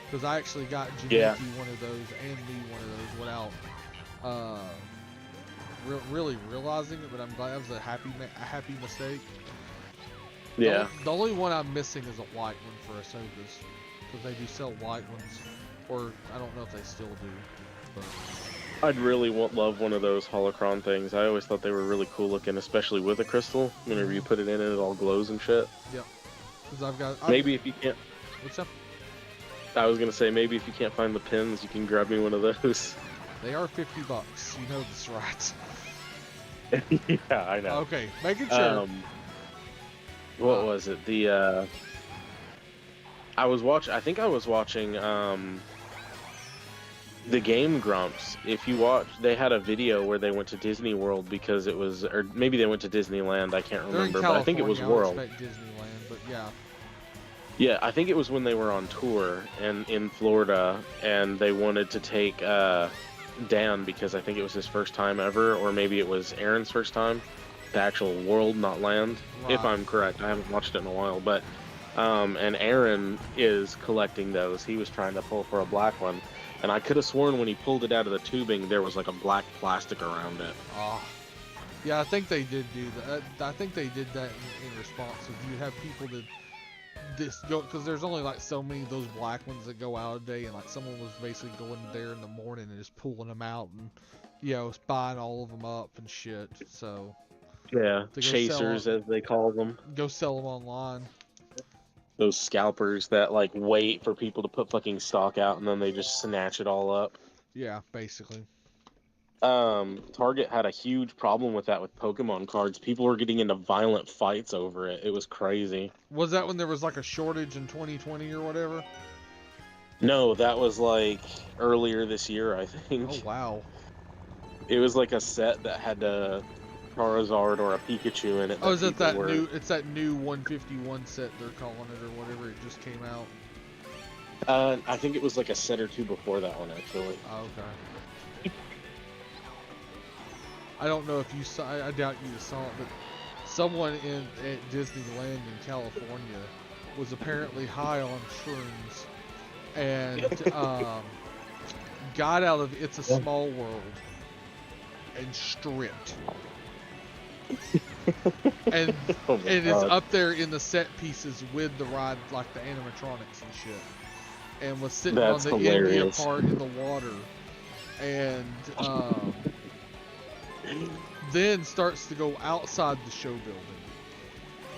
because I actually got Janiki one of those and me one of those without really realizing it. But I'm glad that was a happy mistake. Yeah. The only one I'm missing is a white one for Ahsoka's because they do sell white ones, or I don't know if they still do. But I'd really love one of those holocron things. I always thought they were really cool looking, especially with a crystal. Whenever you put it in, it all glows and shit. Yep. Because Maybe if you can't. What's up? I was gonna say maybe if you can't find the pins, you can grab me one of those. They are $50. You know this, right? Yeah, I know. Okay, making sure. What was it? I think I was watching the Game Grumps. If you watch, they had a video where they went to Disney World because it was, or maybe they went to Disneyland. I can't remember, but I think it was World. I expect Disneyland, but yeah. Yeah, I think it was when they were on tour and in Florida, and they wanted to take Dan because I think it was his first time ever, or maybe it was Aaron's first time. The actual world, not land, if I'm correct. I haven't watched it in a while, but and Aaron is collecting those. He was trying to pull for a black one, and I could have sworn when he pulled it out of the tubing, there was like a black plastic around it. Oh, yeah, I think they did do that. I think they did that in response. If you have people that go, because there's only like so many of those black ones that go out a day, and like someone was basically going there in the morning and just pulling them out and buying all of them up and shit. So yeah, chasers as they call them. Go sell them online. Those scalpers that like wait for people to put fucking stock out and then they just snatch it all up. Yeah, basically. Target had a huge problem with that with Pokemon cards. People were getting into violent fights over it. It was crazy. Was that when there was like a shortage in 2020 or whatever? No, that was like earlier this year, I think. Oh wow. It was like a set that had a Charizard or a Pikachu in it. Oh, is it that new? It's that new 151 set they're calling it, or whatever. It just came out. I think it was like a set or two before that one, actually. Oh, okay. I don't know if you saw. I doubt you saw it, but someone at Disneyland in California was apparently high on shrooms and got out of It's a Small World and stripped. and it's up there in the set pieces with the ride, like the animatronics and shit, and was sitting on the India part in the water, and then starts to go outside the show building,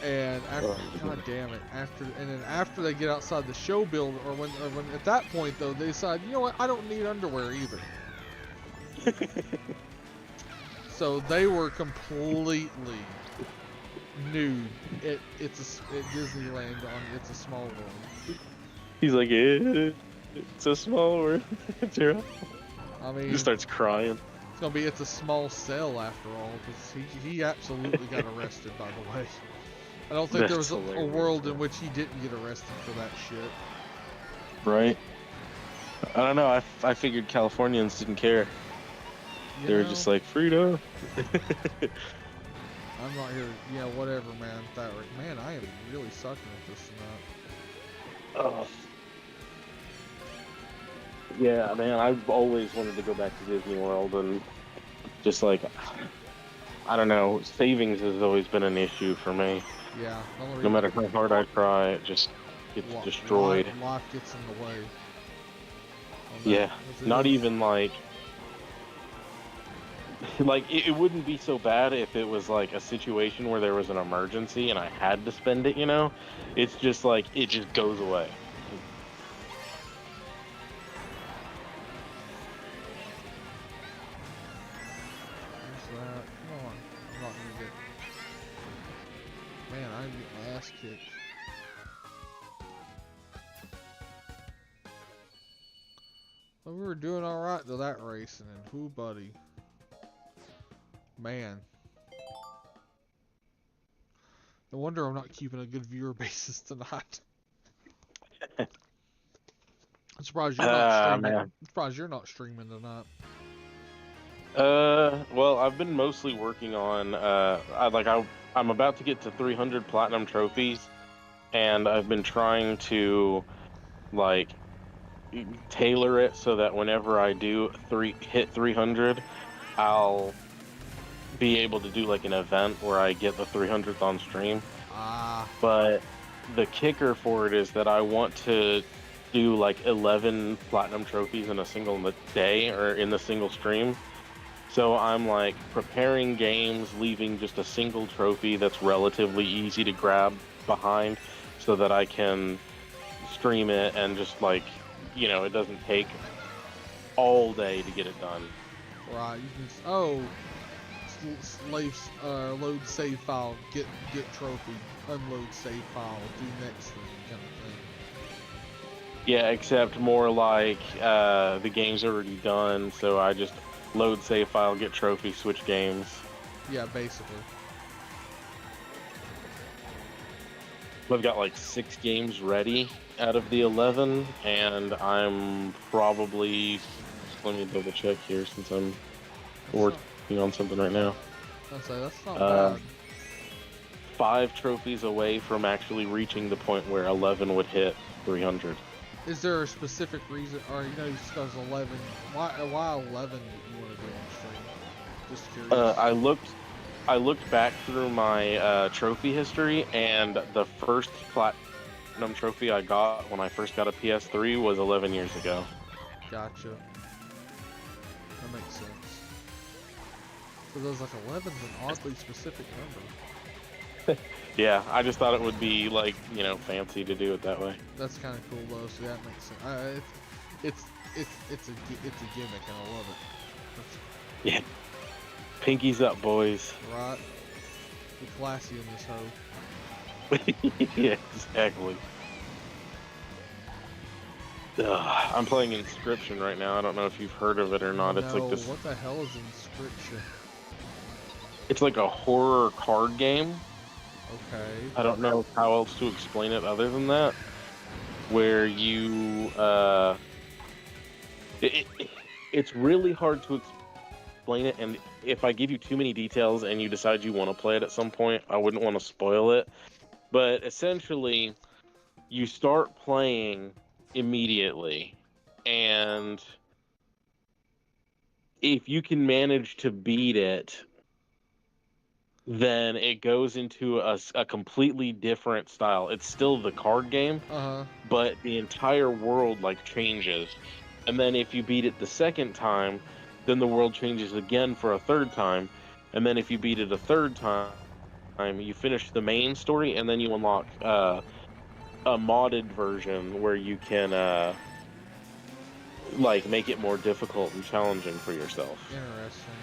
and after, god damn it, after they get outside the show building, or when at that point though they decide, you know what, I don't need underwear either. So they were completely nude at Disneyland on It's a Small World. He's like, it's a small world. I mean, he starts crying. It's gonna be It's a Small Cell after all, because he absolutely got arrested. By the way, I don't think there was a world in which he didn't get arrested for that shit. Right. I don't know. I figured Californians didn't care. They were just like, freedom. I'm not here. Yeah, whatever, man. Man, I am really sucking at this tonight. Oh. Yeah, man, I've always wanted to go back to Disney World, and just like, I don't know, savings has always been an issue for me. Yeah. No matter how hard I try, it just gets destroyed. Life gets in the way. Yeah, not even like it wouldn't be so bad if it was like a situation where there was an emergency and I had to spend it, you know? It's just like, it just goes away. Come on. I'm not gonna get... Man, I'm getting my ass kicked. Well, we were doing alright to that racing, and whoo, buddy. Man. No wonder I'm not keeping a good viewer basis tonight. I'm surprised you're not streaming. I'm surprised you're not streaming tonight. Well, I've been mostly working on, I'm about to get to 300 platinum trophies, and I've been trying to, like, tailor it so that whenever I do hit 300, I'll be able to do like an event where I get the 300th on stream. But the kicker for it is that I want to do like 11 platinum trophies in a single day or in the single stream. So I'm like preparing games, leaving just a single trophy that's relatively easy to grab behind so that I can stream it and just like, it doesn't take all day to get it done. Right, you can load save file, get trophy, unload save file, do next thing kind of thing. Yeah, except more like the game's already done, so I just load save file, get trophy, switch games. Yeah, basically. I've got like 6 games ready out of the 11, and I'm probably, let me double check here since I'm working on something right now. I'd say that's not bad. 5 trophies away from actually reaching the point where 11 would hit 300. Is there a specific reason, or because 11? Why 11 that you want to do on stream? Just curious. I looked back through my trophy history, and the first platinum trophy I got when I first got a PS3 was 11 years ago. Gotcha. That makes sense. So there's like 11's an oddly specific number. Yeah, I just thought it would be like, fancy to do it that way. That's kind of cool though, so that makes sense. It's a gimmick and I love it. Yeah. Pinkies up, boys. Right. Be classy in this hoe. Yeah, exactly. I'm playing Inscription right now. I don't know if you've heard of it or not. No, It's like this. What the hell is Inscription? It's like a horror card game. Okay. I don't know how else to explain it other than that. Where you, it's really hard to explain it, and if I give you too many details and you decide you want to play it at some point, I wouldn't want to spoil it. But essentially, you start playing immediately, and if you can manage to beat it, then it goes into a completely different style. It's still the card game, but the entire world like changes. And then if you beat it the second time, then the world changes again for a third time. And then if you beat it a third time, you finish the main story, and then you unlock a modded version where you can like make it more difficult and challenging for yourself. Interesting.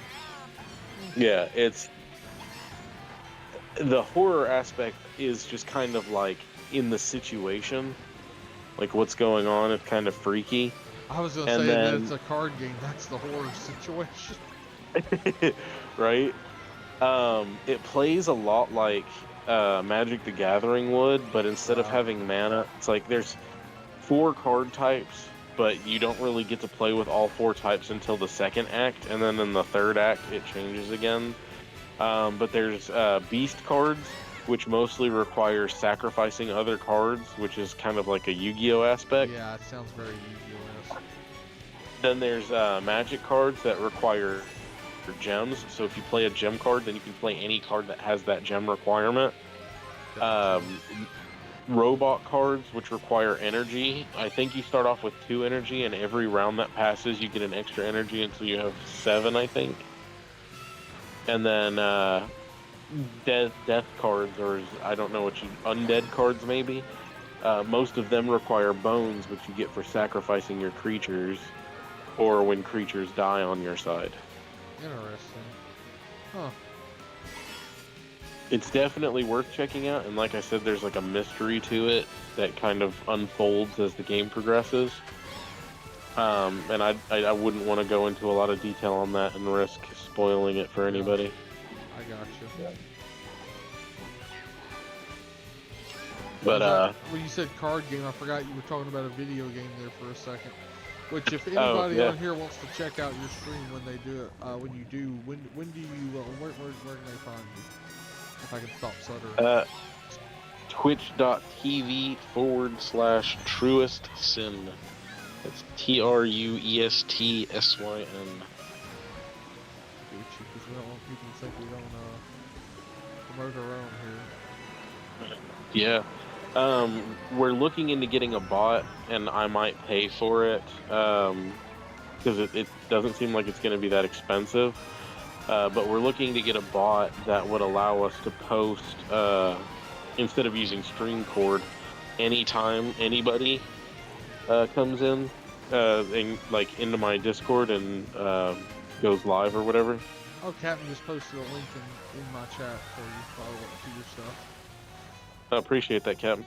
Yeah, it's the horror aspect is just kind of like in the situation, like what's going on. It's kind of freaky. I was gonna say that it's a card game. That's the horror situation. Right? It plays a lot like Magic the Gathering would, but instead of having mana, it's like there's 4 card types, but you don't really get to play with all 4 types until the second act, and then in the third act it changes again. But there's beast cards, which mostly require sacrificing other cards, which is kind of like a Yu-Gi-Oh aspect. Yeah, it sounds very Yu-Gi-Oh-esque. Then there's magic cards that require gems. So if you play a gem card, then you can play any card that has that gem requirement. Robot cards, which require energy. I think you start off with 2 energy, and every round that passes, you get an extra energy until you have 7, I think. And then death cards, or I don't know what undead cards maybe. Most of them require bones, which you get for sacrificing your creatures, or when creatures die on your side. Interesting. Huh. It's definitely worth checking out, and like I said, there's like a mystery to it that kind of unfolds as the game progresses. And I wouldn't want to go into a lot of detail on that and risk spoiling it for anybody. I got you. Yeah. But when you said card game, I forgot you were talking about a video game there for a second. Which, if anybody on here wants to check out your stream when they do it, when you do, when do you, where can they find you? If I can stop stuttering. Twitch.tv/truestsyn. That's TRUESTSYN. Gucci, because we don't want people to think we don't promote our own here. Yeah. We're looking into getting a bot, and I might pay for it, because it doesn't seem like it's going to be that expensive. But we're looking to get a bot that would allow us to post, instead of using StreamCord, anytime anybody comes in, like into my Discord and goes live or whatever. Oh, Captain just posted a link in my chat for you to follow up to your stuff. I appreciate that, Captain.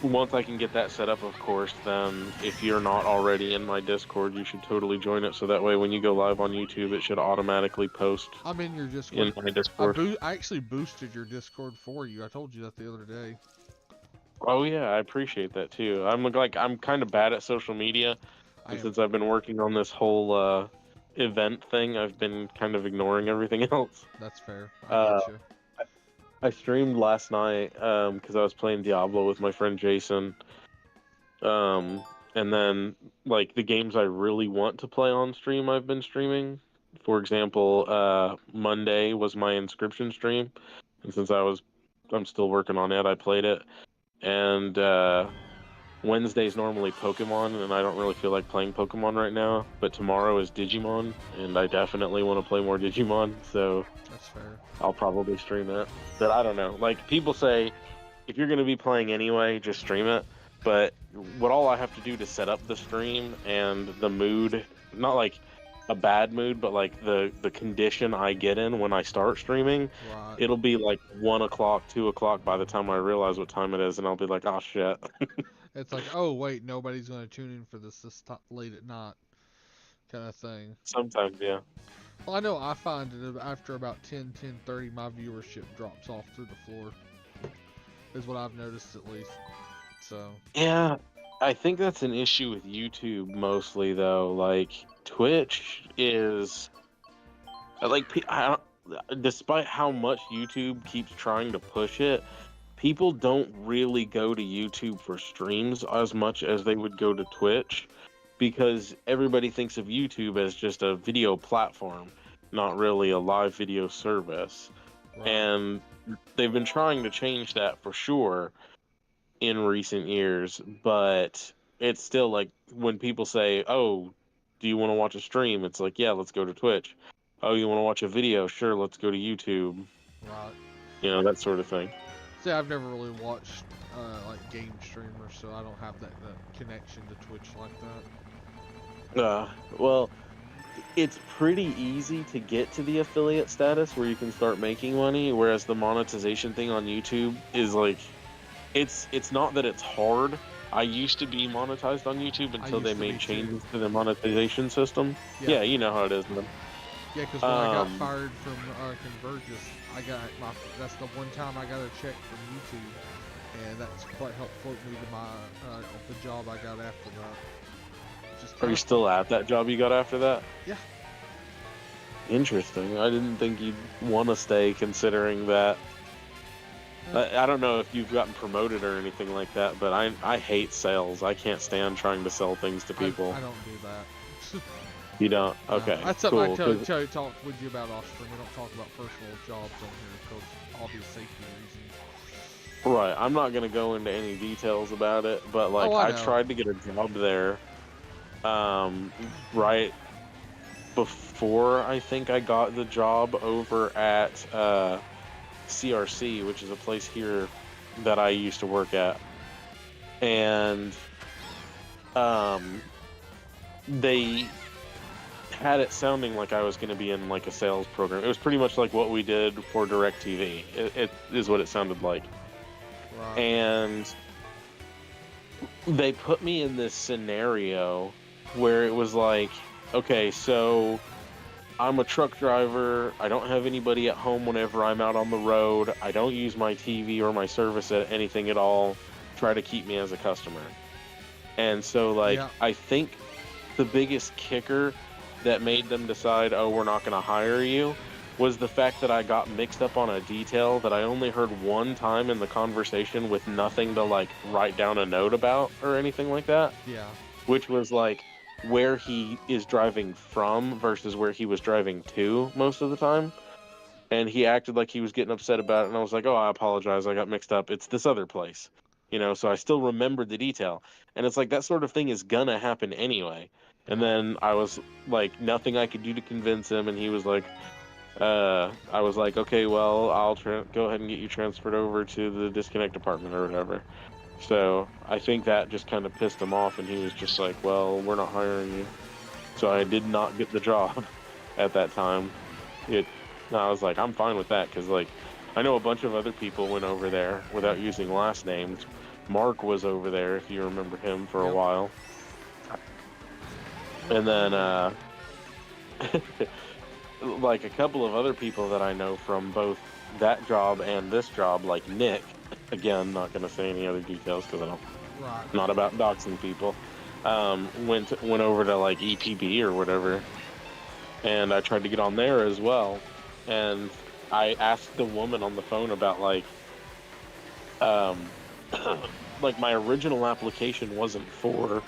Once I can get that set up, of course, then if you're not already in my Discord, you should totally join it. So that way, when you go live on YouTube, it should automatically post. I'm in your Discord. In my Discord. I actually boosted your Discord for you. I told you that the other day. Oh yeah, I appreciate that too. I'm kind of bad at social media, and since I've been working on this whole event thing, I've been kind of ignoring everything else. That's fair. I get you. I streamed last night because I was playing Diablo with my friend Jason. And then, like, the games I really want to play on stream, I've been streaming. For example, Monday was my Inscription stream, and since I'm still working on it, I played it. And Wednesday's normally Pokemon, and I don't really feel like playing Pokemon right now. But tomorrow is Digimon, and I definitely want to play more Digimon, so that's fair. I'll probably stream it. But I don't know. Like, people say, if you're going to be playing anyway, just stream it. But what all I have to do to set up the stream and the mood, not like a bad mood, but like the condition I get in when I start streaming, right. It'll be like 1 o'clock, 2 o'clock by the time I realize what time it is, and I'll be like, oh shit. It's like, oh wait, nobody's going to tune in for this late at night kind of thing. Sometimes, yeah. Well, I know I find that after about 10:30, my viewership drops off through the floor. Is what I've noticed at least. So. Yeah, I think that's an issue with YouTube mostly, though. Like, Twitch is like, despite how much YouTube keeps trying to push it, people don't really go to YouTube for streams as much as they would go to Twitch, because everybody thinks of YouTube as just a video platform, not really a live video service. Right. And they've been trying to change that for sure in recent years, but it's still like, when people say, oh, do you want to watch a stream? It's like, yeah, let's go to Twitch. Oh, you want to watch a video? Sure, let's go to YouTube. Right. You know, that sort of thing. See, I've never really watched like game streamers, so I don't have that connection to Twitch like that. Well, it's pretty easy to get to the affiliate status where you can start making money, whereas the monetization thing on YouTube is like, it's not that it's hard. I used to be monetized on YouTube until they made changes to the monetization system. Yeah, you know how it is, man. Yeah, because when I got fired from Convergys, that's the one time I got a check from YouTube, and that's quite helped float me to my the job I got after that. Are you still at that job you got after that? Yeah. Interesting. I didn't think you'd want to stay, considering that. I don't know if you've gotten promoted or anything like that, but I hate sales. I can't stand trying to sell things to people. I don't do that. You don't? Okay. That's something I talk with you about off stream. We don't talk about personal jobs on here because obvious safety reasons. Right. I'm not going to go into any details about it, but like, I tried to get a job there right before I think I got the job over at CRC, which is a place here that I used to work at. And they had it sounding like I was going to be in like a sales program. It was pretty much like what we did for DirecTV. It is what it sounded like. Right. And they put me in this scenario where it was like, okay, so I'm a truck driver. I don't have anybody at home whenever I'm out on the road. I don't use my TV or my service at anything at all. Try to keep me as a customer. And so, like, yeah. I think the biggest kicker that made them decide, oh, we're not going to hire you, was the fact that I got mixed up on a detail that I only heard one time in the conversation with nothing to, like, write down a note about or anything like that. Yeah. Which was, like, where he is driving from versus where he was driving to most of the time. And he acted like he was getting upset about it, and I was like, "Oh, I apologize. I got mixed up. It's this other place." So I still remembered the detail. And it's like that sort of thing is gonna happen anyway. And then I was like, nothing I could do to convince him, and he was like, I was like, "Okay, well, I'll go ahead and get you transferred over to the disconnect department or whatever." So I think that just kind of pissed him off, and he was just like, "Well, we're not hiring you." So I did not get the job at that time. I was like, I'm fine with that, because like I know a bunch of other people went over there without using last names. Mark was over there, if you remember him, for a while. And then like a couple of other people that I know from both that job and this job, like Nick, again, not going to say any other details because not about doxing people, went over to like EPB or whatever, and I tried to get on there as well. And I asked the woman on the phone about like like my original application wasn't for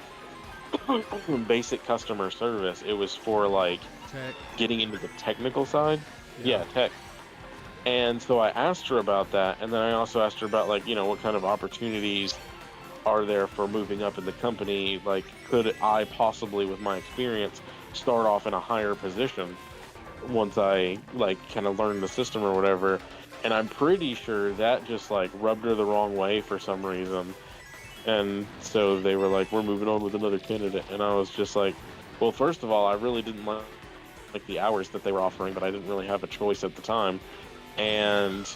basic customer service. It was for like Tech. getting into the technical side. Yeah, tech. And so I asked her about that, and then I also asked her about like, what kind of opportunities are there for moving up in the company? Like, could I possibly, with my experience, start off in a higher position once I like kind of learn the system or whatever? And I'm pretty sure that just like rubbed her the wrong way for some reason. And so they were like, "We're moving on with another candidate." And I was just like, well, first of all, I really didn't like the hours that they were offering, but I didn't really have a choice at the time. And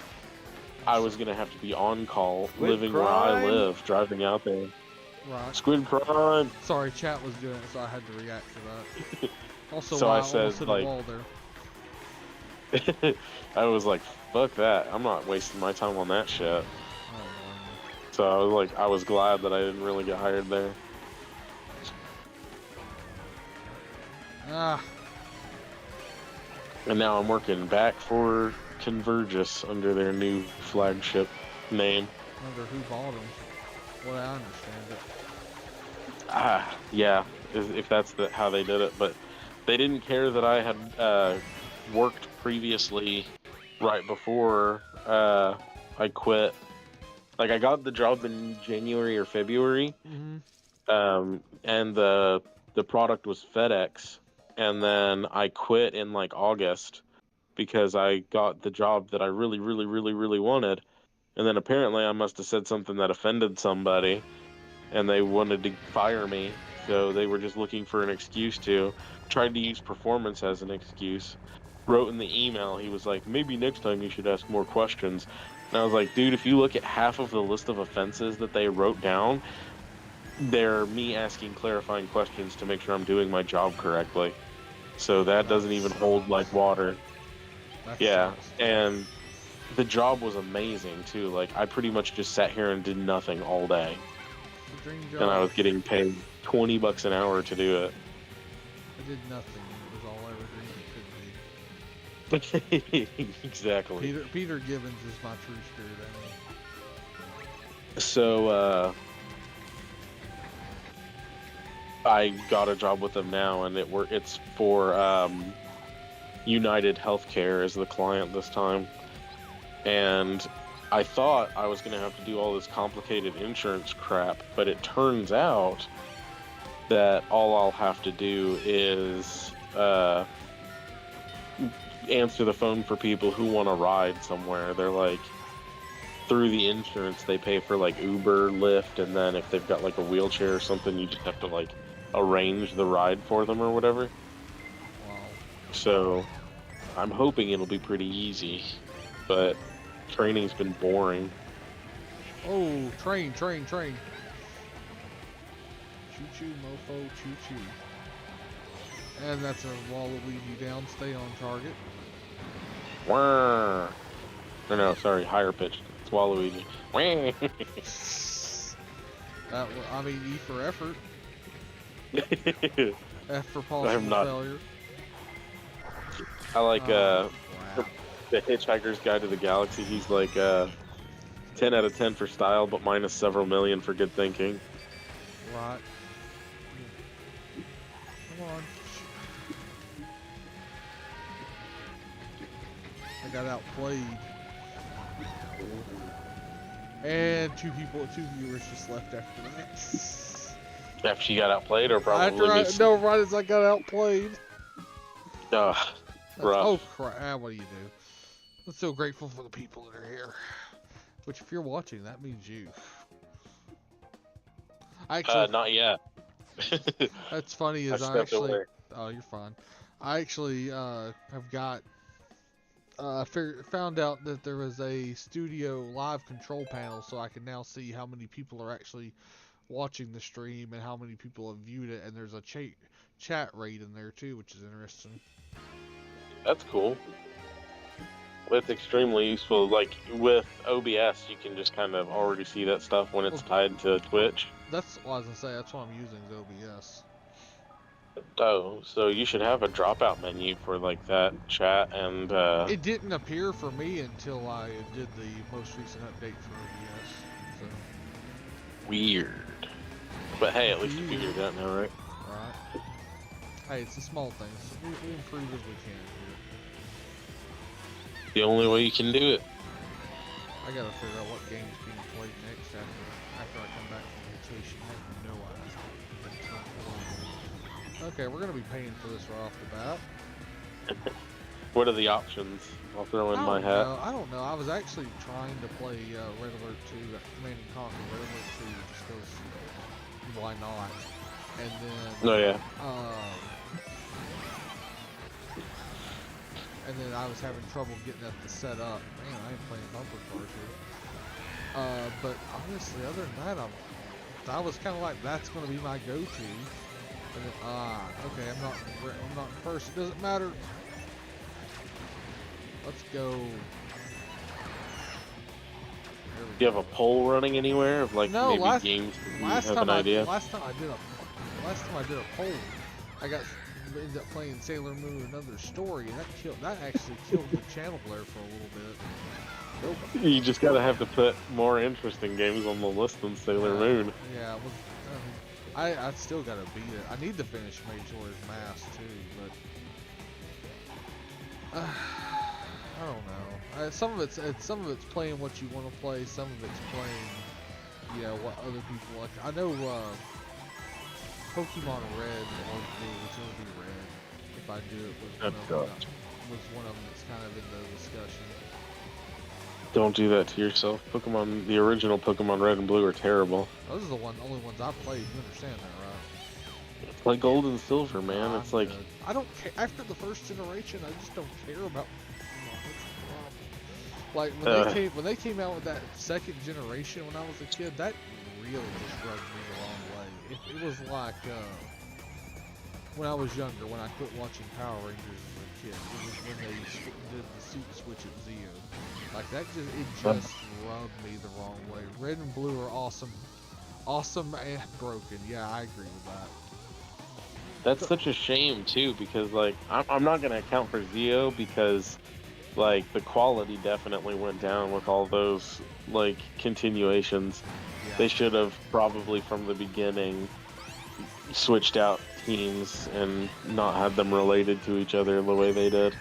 I was going to have to be on call, living where I live, driving out there. Right. Squid crime! Sorry, chat was doing it, so I had to react to that. Also, So I almost said, hit like, a wall there. I was like, fuck that. I'm not wasting my time on that shit. Oh, so I was like, I was glad that I didn't really get hired there. And now I'm working back for Convergys under their new flagship name. Under who bought them? Well, I understand it. Yeah, if that's how they did it. But they didn't care that I had worked previously right before I quit. Like, I got the job in January or February, and the product was FedEx, and then I quit in like August because I got the job that I really, really, really, really wanted. And then apparently I must have said something that offended somebody, and they wanted to fire me. So they were just looking for an excuse to. Tried to use performance as an excuse. Wrote in the email, he was like, maybe next time you should ask more questions. And I was like, dude, if you look at half of the list of offenses that they wrote down, they're me asking clarifying questions to make sure I'm doing my job correctly. So that doesn't even hold like water. Yeah, and the job was amazing too. Like, I pretty much just sat here and did nothing all day. And I was getting paid $20 an hour to do it. I did nothing. It was all I ever dreamed it could be. Exactly. Peter Gibbons is my true spirit animal. So, I got a job with them now, and it's for United Healthcare as the client this time. And I thought I was going to have to do all this complicated insurance crap, but it turns out that all I'll have to do is answer the phone for people who want to ride somewhere. They're like, through the insurance, they pay for like Uber, Lyft, and then if they've got like a wheelchair or something, you just have to like arrange the ride for them or whatever. Wow. So I'm hoping it'll be pretty easy, but training's been boring. Oh, train. Choo-choo, mofo, choo-choo. And that's a Waluigi down. Stay on target. Wah. No, sorry, higher pitched. It's Waluigi. I mean, E for effort. F for possible failure. I like wow. The Hitchhiker's Guide to the Galaxy. He's like 10 out of 10 for style, but minus several million for good thinking. Right. Come on. I got outplayed. And two viewers just left after that. After you got outplayed, or probably right as I got outplayed. Rough. Oh crap! What do you do? I'm so grateful for the people that are here. Which, if you're watching, that means you. Actually, not yet. that's funny. Is I stepped away. Oh, you're fine. I actually have got. Found out that there was a studio live control panel, so I can now see how many people are actually watching the stream and how many people have viewed it, and there's a chat rate in there too, which is interesting. That's cool. That's extremely useful. Like with OBS, you can just kind of already see that stuff when it's tied to Twitch. That's what I was gonna say. That's what I'm using, is OBS. Oh, so you should have a dropout menu for like that chat and. It didn't appear for me until I did the most recent update for OBS. So. Weird. But hey, at least you figured it out now, right? Right. Hey, it's the small things. We improve as we can here. The only way you can do it. I gotta figure out what game's being played next after I come back from vacation. I have no idea. But it's not cool. Okay, we're gonna be paying for this right off the bat. What are the options? I'll throw in my hat. I don't know. I was actually trying to play Red Alert 2, Command & Conquer Red Alert 2, just because why not? And then... Oh, yeah. And then I was having trouble getting that to set up. Man, I ain't playing bumper cars here. But honestly, other than that, I was kind of like, that's going to be my go-to. And then, okay, I'm not first. It doesn't matter. Let's go. Do you have a poll running anywhere of like maybe games you have an idea? Last time I did a poll, I ended up playing Sailor Moon Another Story, and that actually killed the channel there for a little bit. You just gotta have to put more interesting games on the list than Sailor Moon. Yeah, well, I still gotta beat it. I need to finish Majora's Mask too, but I don't know. Some of it's playing what you want to play. Some of it's playing, what other people like. I know Pokemon Red or Blue, which will be Red. If I do it, was one of them that's kind of in the discussion. Don't do that to yourself. The original Pokemon Red and Blue are terrible. Those are the only ones I played. You understand that, right? It's like Gold and Silver, man. It's like I don't care. After the first generation, I just don't care about Pokemon. That's the problem. Like when they came out with that second generation when I was a kid, that really just rubbed me the wrong way. It was like when I was younger, when I quit watching Power Rangers as a kid. It was when they did the suit switch at Zeo. Like that just rubbed me the wrong way. Red and Blue are awesome and broken. Yeah, I agree with that. That's such a shame too, because like I'm not gonna account for Zeo because like the quality definitely went down with all those like continuations. Yeah. They should have probably from the beginning switched out teams and not had them related to each other the way they did.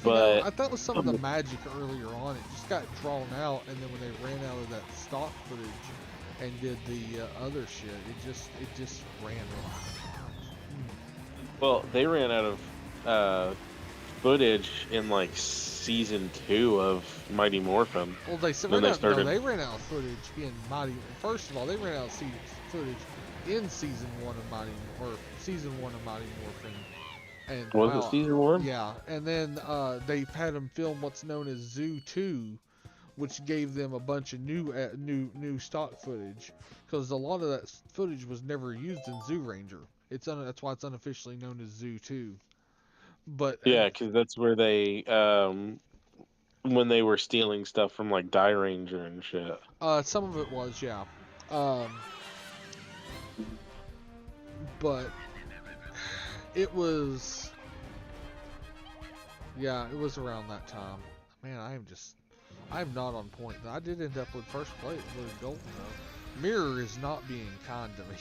But I thought it was some of the magic earlier on. It just got drawn out, and then when they ran out of that stock footage and did the other shit, it just ran out. Well, they ran out of footage in like season 2 of Mighty Morphin. Well, they ran out of footage in Mighty. First of all, they ran out of footage in season 1 of Mighty Morphin. And was it season 1? Yeah, and then they've had them film what's known as Zoo 2, which gave them a bunch of new stock footage, because a lot of that footage was never used in Zoo Ranger. That's why it's unofficially known as Zoo 2. But yeah, because that's where they when they were stealing stuff from like Die Ranger and shit. Some of it was, yeah. But it was around that time. Man, I'm not on point. I did end up with first place with Golden though. Mirror is not being kind to me.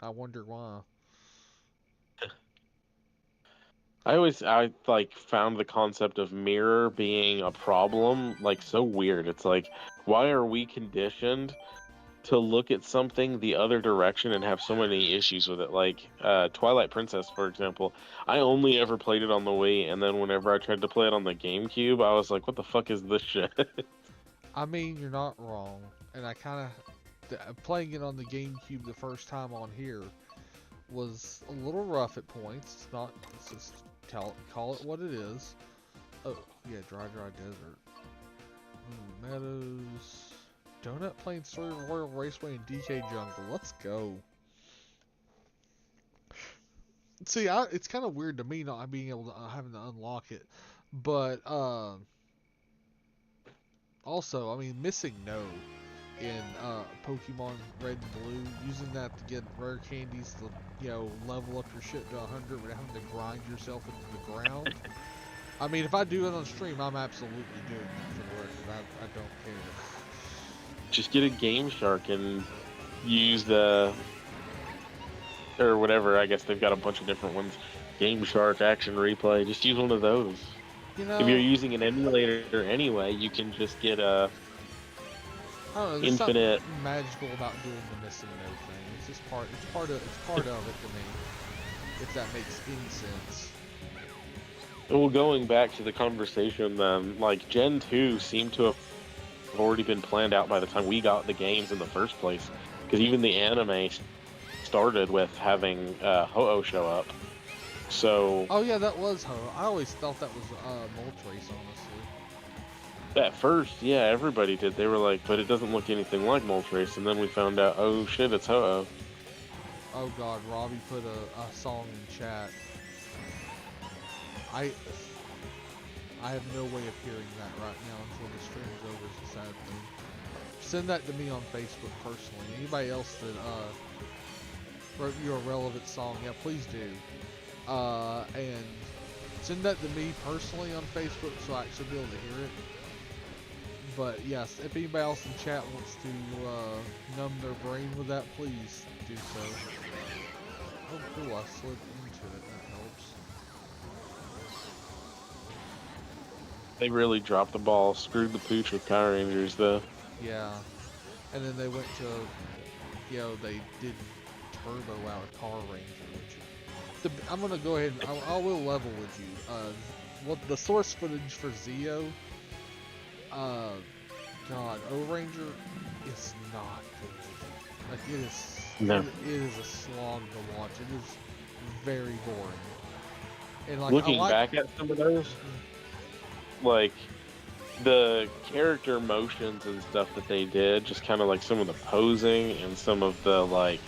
I wonder why. I like found the concept of mirror being a problem like so weird. It's like, why are we conditioned to look at something the other direction and have so many issues with it? Like Twilight Princess, for example. I only ever played it on the Wii, and then whenever I tried to play it on the GameCube, I was like, what the fuck is this shit? I mean, you're not wrong, and I kind of playing it on the GameCube the first time on here was a little rough at points. It's not. It's just call it what it is. Oh yeah, dry desert. Meadows. Donut Plains 3 Royal Raceway and DK Jungle. Let's go. See, it's kind of weird to me not being able to having to unlock it, but also, I mean, missing No in Pokemon Red and Blue, using that to get rare candies to, level up your shit to 100 without having to grind yourself into the ground. I mean, if I do it on stream, I'm absolutely doing that for the record. I don't care. Just get a Game Shark and use the, or whatever. I guess they've got a bunch of different ones. Game Shark, Action Replay. Just use one of those. If you're using an emulator anyway, you can just get a there's infinite something magical about doing the missing No thing. It's just part of it to me. If that makes any sense. Well, going back to the conversation then, like Gen 2 seemed to have already been planned out by the time we got the games in the first place. Because even the anime started with having Ho-Oh show up. So. Oh yeah, that was Ho. I always thought that was Moltres, honestly. At first, yeah, everybody did. They were like, but it doesn't look anything like Moltres. And then we found out, oh shit, it's Ho-Oh. Oh god, Robbie put a song in chat. I have no way of hearing that right now until the stream is over. It's a sad thing. Send that to me on Facebook personally. Anybody else that wrote you a relevant song, yeah, please do. And send that to me personally on Facebook so I actually be able to hear it. But yes, if anybody else in chat wants to numb their brain with that, please do so. Oh cool, I slid into it. That helps. They really dropped the ball, screwed the pooch with Power Rangers, though. Yeah, and then they went to, they did Turbo out of Car Ranger, which I'm gonna go ahead and I will level with you. What the source footage for Zeo? God, O-Ranger is not good. Like it is. No. It is a slog to watch. It is very boring. And like looking back at some of those, like the character motions and stuff that they did, just kind of like some of the posing and some of the like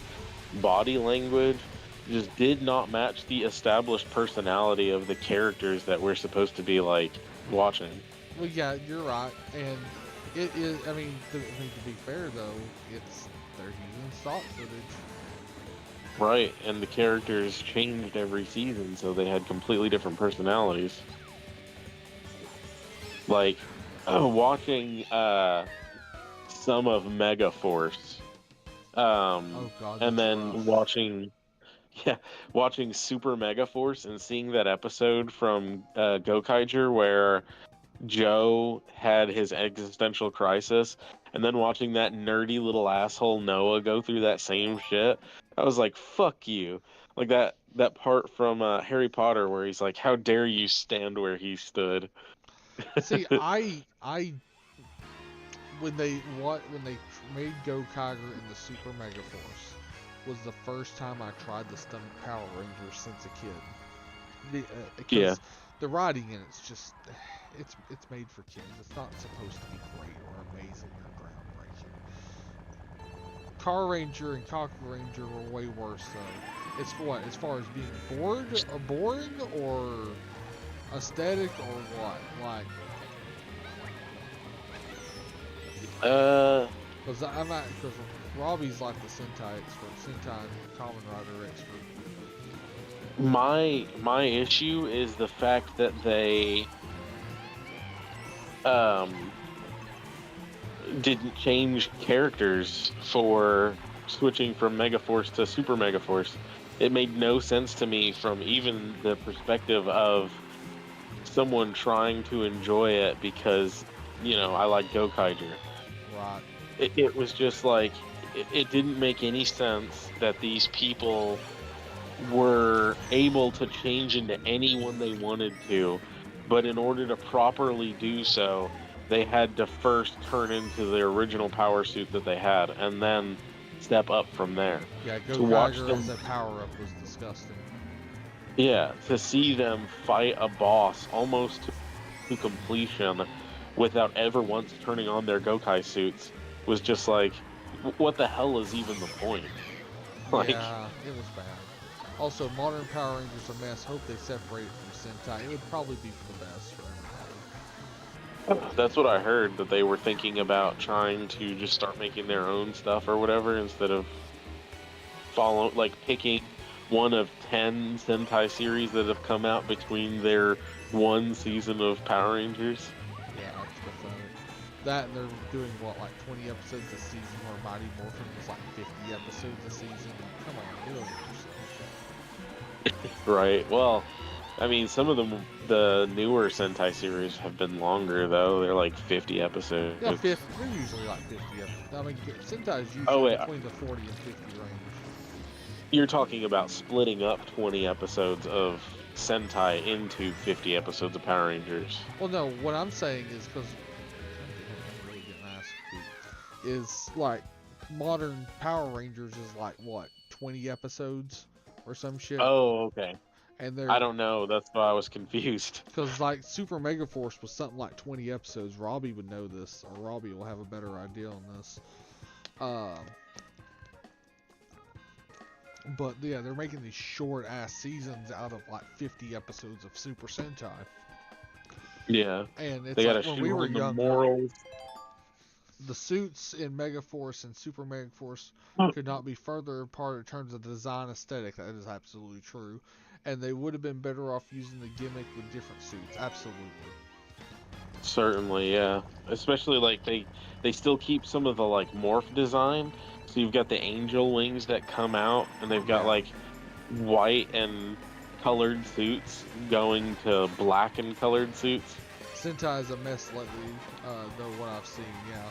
body language, just did not match the established personality of the characters that we're supposed to be like watching. Well, yeah, you're right, and it is. I mean, to be fair though, they're using stock footage. Right, and the characters changed every season, so they had completely different personalities. Like, watching some of Megaforce, oh God, and then rough. watching Super Megaforce and seeing that episode from Gokaiger where Joe had his existential crisis, and then watching that nerdy little asshole Noah go through that same shit, I was like, fuck you. Like that part from Harry Potter where he's like, how dare you stand where he stood. See, I when they made Gokaiger in the Super Mega Force was the first time I tried the Stomach Power Rangers since a kid. Because the writing in it's just it's made for kids. It's not supposed to be great or amazing or groundbreaking. Car Ranger and Cocker Ranger were way worse though. It's what, as far as being boring or aesthetic or what? Like because Robbie's like the Sentai expert, Sentai Kamen Rider expert. My issue is the fact that they didn't change characters for switching from Megaforce to Super Megaforce. it made no sense to me from even the perspective of someone trying to enjoy it because, I like Gokaiger. Right. It was just like, it didn't make any sense that these people were able to change into anyone they wanted to, but in order to properly do so, they had to first turn into the original power suit that they had, and then step up from there. Yeah, To watch Gokaiger them, as a power-up was disgusting. yeah, to see them fight a boss almost to completion without ever once turning on their Gokai suits was just like, what the hell is even the point? Like, Yeah, it was bad. Also, Modern Power Rangers a mess. Hope they separate it from Sentai. It would probably be for the best for everybody. that's what I heard, that they were thinking about trying to just start making their own stuff or whatever instead of picking one of 10 Sentai series that have come out between their one season of Power Rangers. Yeah, it's pathetic. That and they're doing what, like 20 episodes a season, where Mighty Morphin was like 50 episodes a season. Like, come on, get over yourself. Right. Well, I mean, some of them, the newer Sentai series have been longer though. They're like 50 episodes. Yeah, 50. They're usually like 50 episodes. I mean, Sentai is Oh usually wait, between the 40 and 50 range. you're talking about splitting up 20 episodes of Sentai into 50 episodes of Power Rangers. Well, no, what I'm saying is because I'm really getting asked is like Modern Power Rangers is like what 20 episodes or some shit, Oh, okay. and they're I don't know. That's why I was confused. because like Super Mega Force was something like 20 episodes. Robbie would know this, or Robbie will have a better idea on this. But yeah, they're making these short ass seasons out of like 50 episodes of Super Sentai. Yeah. And it's They like gotta when we were shoehorn the younger, morals. the suits in Mega Force and Super Mega Force could not be further apart in terms of design aesthetic. That is absolutely true. And they would have been better off using the gimmick with different suits. Absolutely. Certainly, yeah. Especially like they still keep some of the like morph design. So you've got the angel wings that come out, and they've got Yeah. like white and colored suits going to black and colored suits. Sentai is a mess lately, though what I've seen, yeah.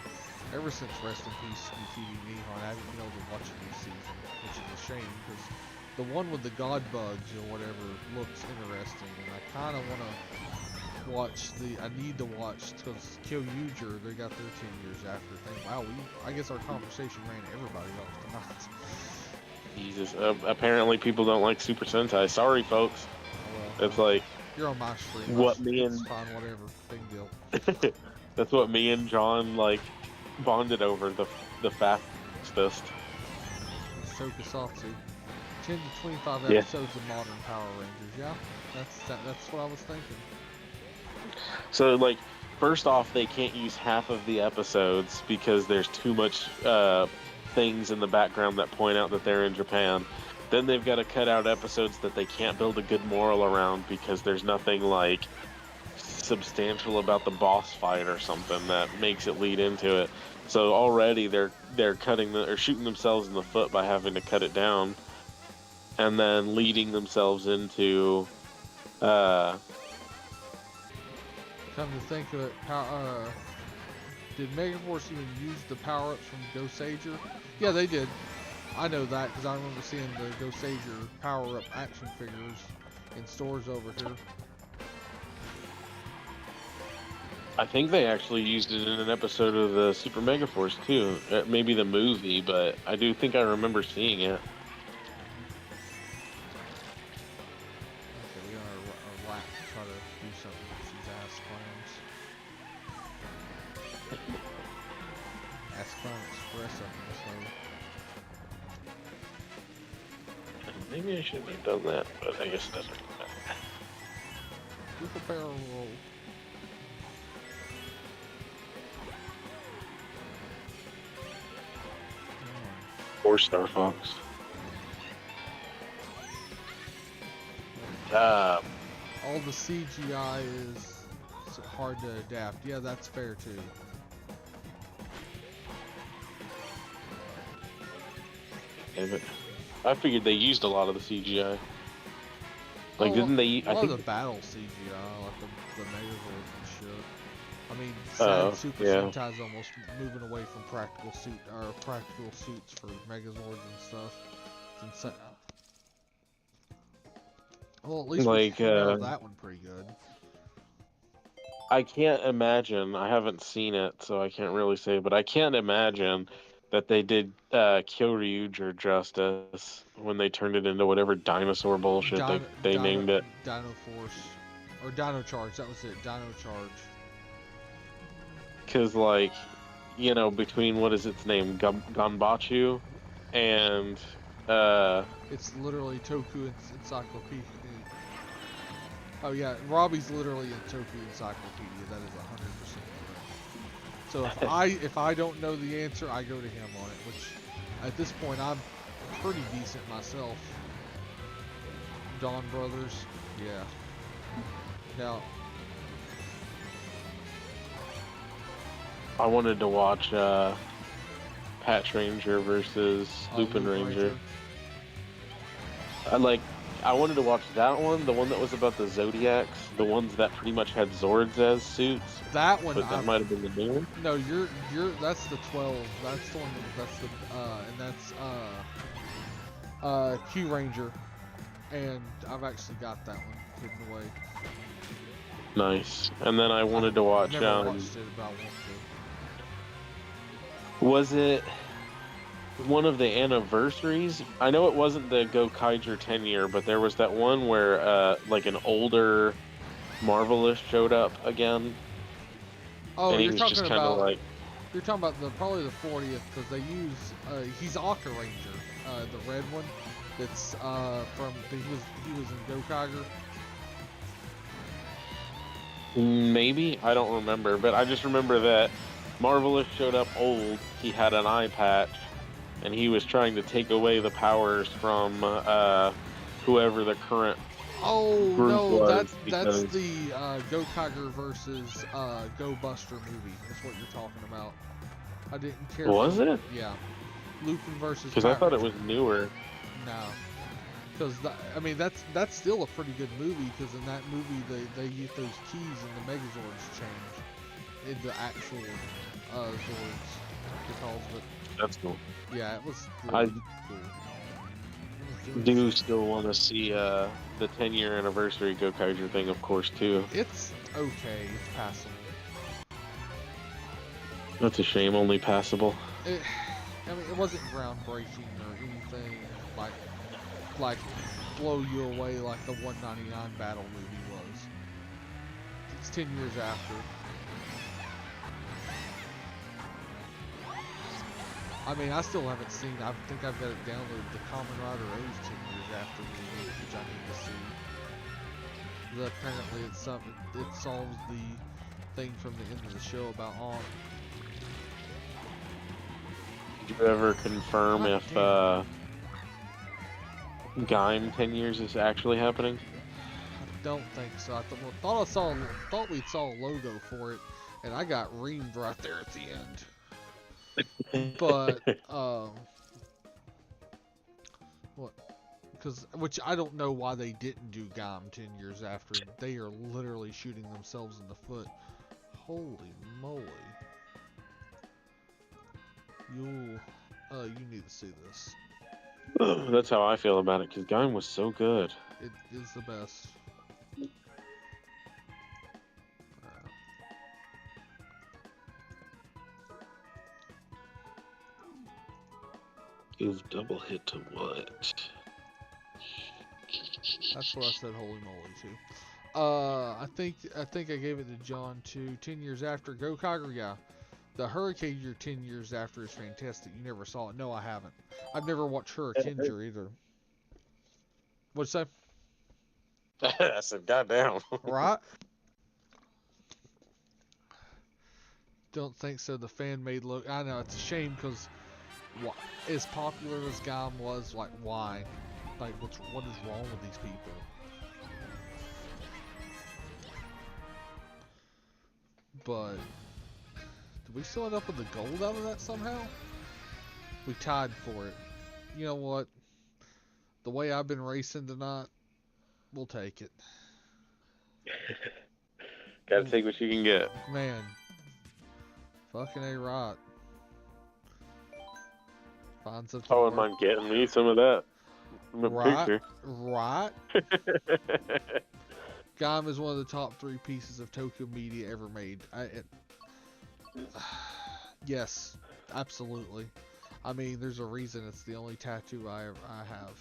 Ever since Rest in Peace TV Nihon, I haven't been able to watch a new season, which is a shame, because the one with the god bugs or whatever looks interesting, and I kind of want to watch I need to watch, because Kyoryuger, they got their 10 years after thing. Wow, I guess our conversation ran everybody off tonight. Jesus. Apparently people don't like Super Sentai. Sorry, folks. Well, It's like you're on my stream. what me It's and fine, whatever. Big deal. that's what me and John like bonded over, the fastest. Tokusatsu. 10 to 25 Yeah. episodes of Modern Power Rangers. Yeah, that's what I was thinking. So like, first off, they can't use half of the episodes because there's too much things in the background that point out that they're in Japan. Then they've got to cut out episodes that they can't build a good moral around because there's nothing like substantial about the boss fight or something that makes it lead into it. So already they're shooting themselves in the foot by having to cut it down, and then leading themselves into Come to think of it, did Megaforce even use the power-ups from Goseiger? Yeah, they did. I know that because I remember seeing the Goseiger power-up action figures in stores over here. I think they actually used it in an episode of the Super Mega Force too. Maybe the movie, but I do think I remember seeing it. Okay, we got our lap to try to do something with these ass clowns. Ass Clown Express up in this level. Maybe I shouldn't have done that, but I guess it doesn't matter. With a barrel roll. Or Star Fox. All the CGI is hard to adapt. Yeah, that's fair too. Damn it. I figured they used a lot of the CGI. Like, Oh, didn't they? a I lot of think. the battle CGI, like the Megazords and shit. I mean, sad Oh, Super yeah. Sentai's almost moving away from practical suits for Megazords and stuff. It's insane. Well, at least we Like, came out of that one pretty good. I can't imagine. I haven't seen it, so I can't really say. But I can't imagine that they did Kyoryuger justice when they turned it into whatever dinosaur bullshit they named it. Dino Force. Or Dino Charge, that was it. Dino Charge. Because, like, you know, between what is its name, Ganbachu, and It's literally Toku Encyclopedia. Oh yeah, Robbie's literally a Toku Encyclopedia. That is 100% correct. So if I don't know the answer, I go to him on it. Which, at this point, I'm pretty decent myself. Dawn Brothers, yeah. Now, I wanted to watch Patch Ranger versus Lupin Ranger. I wanted to watch that one, the one that was about the Zodiacs, the ones that pretty much had Zords as suits. That one, But that might have been the new one. No, that's the 12. That's the one. That's Q Ranger, and I've actually got that one hidden away. Nice. And then I wanted to watch. I've never watched it, but I want to. Was it one of the anniversaries? I know it wasn't the Gokaiger 10 year, but there was that one where like an older Marvelous showed up again. Oh, and he you're was talking just kind of about like. You're talking about probably the 40th because they use he's Aka Ranger, the red one. That's from he was in Gokaiger. Maybe, I don't remember, but I just remember that Marvelous showed up old. He had an eye patch, and he was trying to take away the powers from whoever the current. Oh no, that's because... the Gokaiger versus Go Buster movie. That's what you're talking about. I didn't care. Was it? Yeah, Lupin versus. Because I thought it was newer. No, because I mean that's still a pretty good movie. Because in that movie they use those keys and the Megazords change into actual Zords. Because it. That's cool. Yeah, it was really cool. Do still want to see the 10-year anniversary Gokaiger thing, of course, too. It's okay. It's passable. That's a shame. Only passable. I mean, it wasn't groundbreaking or anything like blow you away like the 199 battle movie was. It's 10 years after. I mean, I still haven't seen. I think I've got it downloaded. The Kamen Rider O's 10 years after movie, which I need to see. Apparently, it solves the thing from the end of the show about On. Did you ever confirm if Gaim 10 years is actually happening? I don't think so. I thought we saw a logo for it, and I got reamed right there at the end. But which I don't know why they didn't do Gaim 10 years after. They are literally shooting themselves in the foot. Holy moly! You need to see this. That's how I feel about it, because Gaim was so good. It is the best. You've double hit to what? That's what I said. Holy moly, too. I think I gave it to John too. 10 years after Gokaiger, yeah. The Hurricane Year 10 years after is fantastic. You never saw it? No, I haven't. I've never watched Hurricane Year either. What'd you say? I said, goddamn. Right? Don't think so. The fan-made look. I know it's a shame because as popular as Gaim was, like why? Like what is wrong with these people? But did we still end up with the gold out of that somehow? We tied for it. You know what? The way I've been racing tonight, we'll take it. Gotta take what you can get. Man, fucking A right. Find something. I wouldn't mind getting me some of that. Right, right. Gam is one of the top 3 pieces of Tokyo media ever made. Yes, absolutely. I mean, there's a reason it's the only tattoo I have.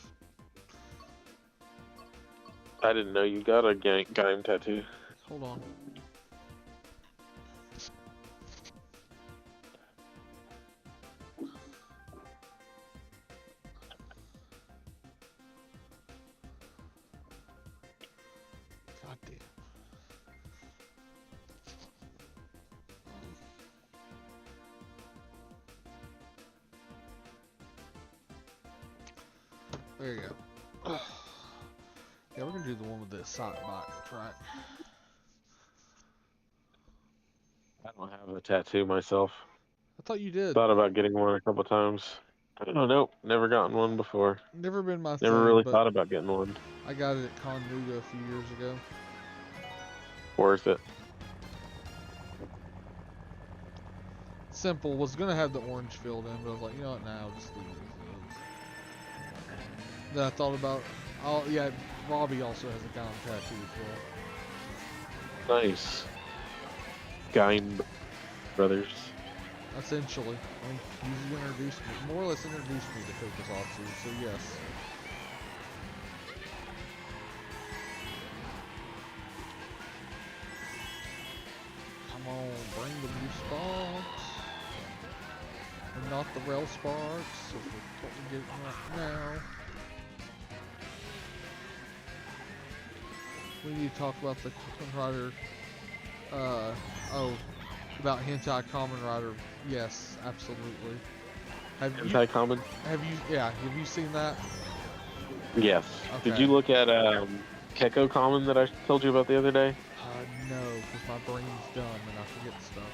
I didn't know you got a Gaim tattoo. Hold on. God damn. There you go. Yeah, we're gonna do the one with the side bike track. I don't have a tattoo myself. I thought you did. Thought about getting one a couple times. Oh, nope, never gotten one before. Never been my Never thing, really but thought about getting one. I got it at Connuga a few years ago. Worth it. Simple. Was gonna have the orange filled in, but I was like, you know what? Now I'll just leave it as is. Then I thought about, oh yeah, Robbie also has a Gaim tattoo as well. Nice. Gaim brothers. Essentially, I mean, he's introduced me, more or less introduced me to Tokusatsu, so yes. Come on, bring the new sparks. And not the rail sparks, so we're totally getting right now. We need to talk about the Kamen Rider, about Hentai Kamen Rider. Yes, absolutely. Hentai-Kamen? Have you seen that? Yes. Okay. Did you look at Keko Common that I told you about the other day? No, because my brain's dumb and I forget stuff.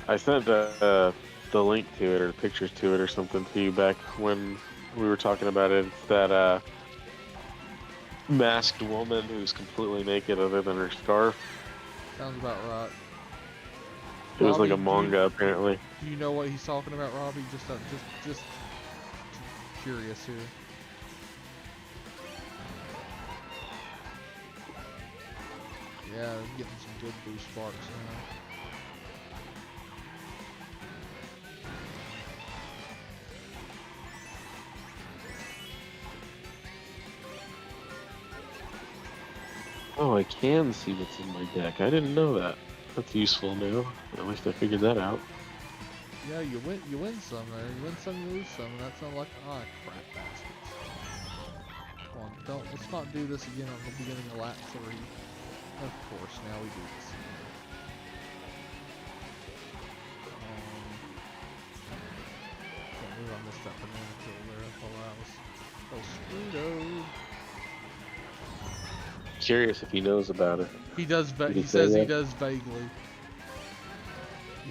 I sent the link to it or pictures to it or something to you back when we were talking about it. It's that masked woman who's completely naked other than her scarf. Sounds about right. It was like Robbie, a manga, apparently. Do you know what he's talking about, Robbie? Just curious here. Yeah, I'm getting some good boost sparks now. Oh, I can see what's in my deck. I didn't know that. That's useful now. At least I figured that out. Yeah, you win some there. You win some, you lose some, and that sounds like crap baskets. Come on, let's not do this again on the beginning of lap 3. Of course, now we do this again. Can't believe I missed that banana kill there. I thought that was screwed. Curious if he knows about it. He does. Did He say says he that? does vaguely.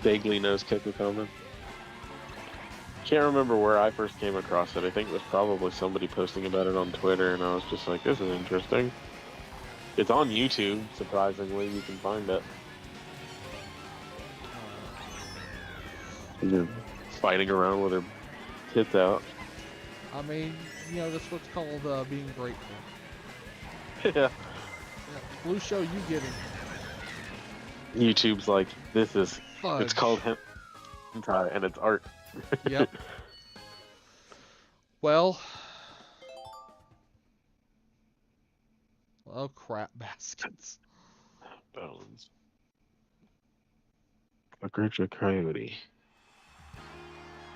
Vaguely knows Keko Common. Can't remember where I first came across it. I think it was probably somebody posting about it on Twitter, and I was just like, this is interesting. It's on YouTube, surprisingly. You can find it. Fighting around with her tits out. I mean, you know, that's what's called being grateful. Yeah. Yeah, Blue Show, you get it. YouTube's like, this is, Fudge. it's called hentai, and it's art. Yep. Well, crap baskets. Bones. A creature coyote.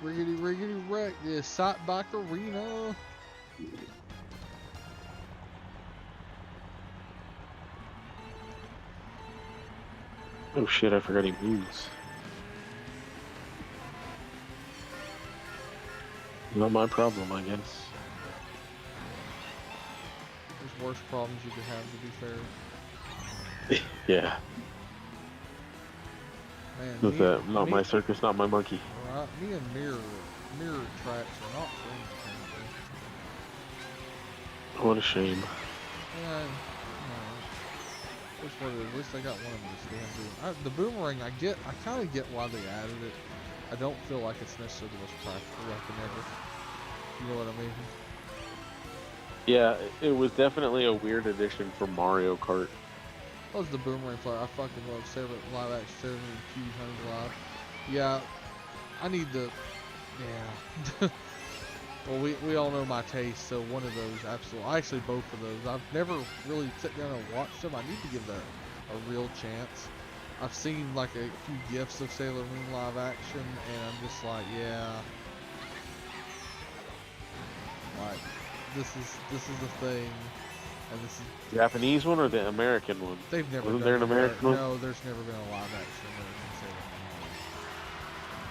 Riggedy wreck this site bike arena. Oh shit, I forgot he moves. Not my problem, I guess. There's worse problems you could have, to be fair. Yeah. Man, What's that? Not my circus, not my monkey. Right, me and mirror tracks are not friends, apparently. What a shame. Yeah, no. That's what it is. At least I got one of them this damn boom. The boomerang, I kind of get why they added it. I don't feel like it's necessarily the most practical weapon ever. You know what I mean? Yeah, it was definitely a weird addition for Mario Kart. That was the boomerang player. I fucking love Sailor Live Action Sailor Moon Q100 Live. Yeah, I need the. Yeah. Well, we all know my taste, so one of those, absolutely. Actually, both of those. I've never really sat down and watched them. I need to give that a real chance. I've seen like a few gifs of Sailor Moon live action, and I'm just like, yeah, like this is the thing, and this is Japanese one or the American one? they've never Wasn't done there an American one? No, there's never been a live action American Sailor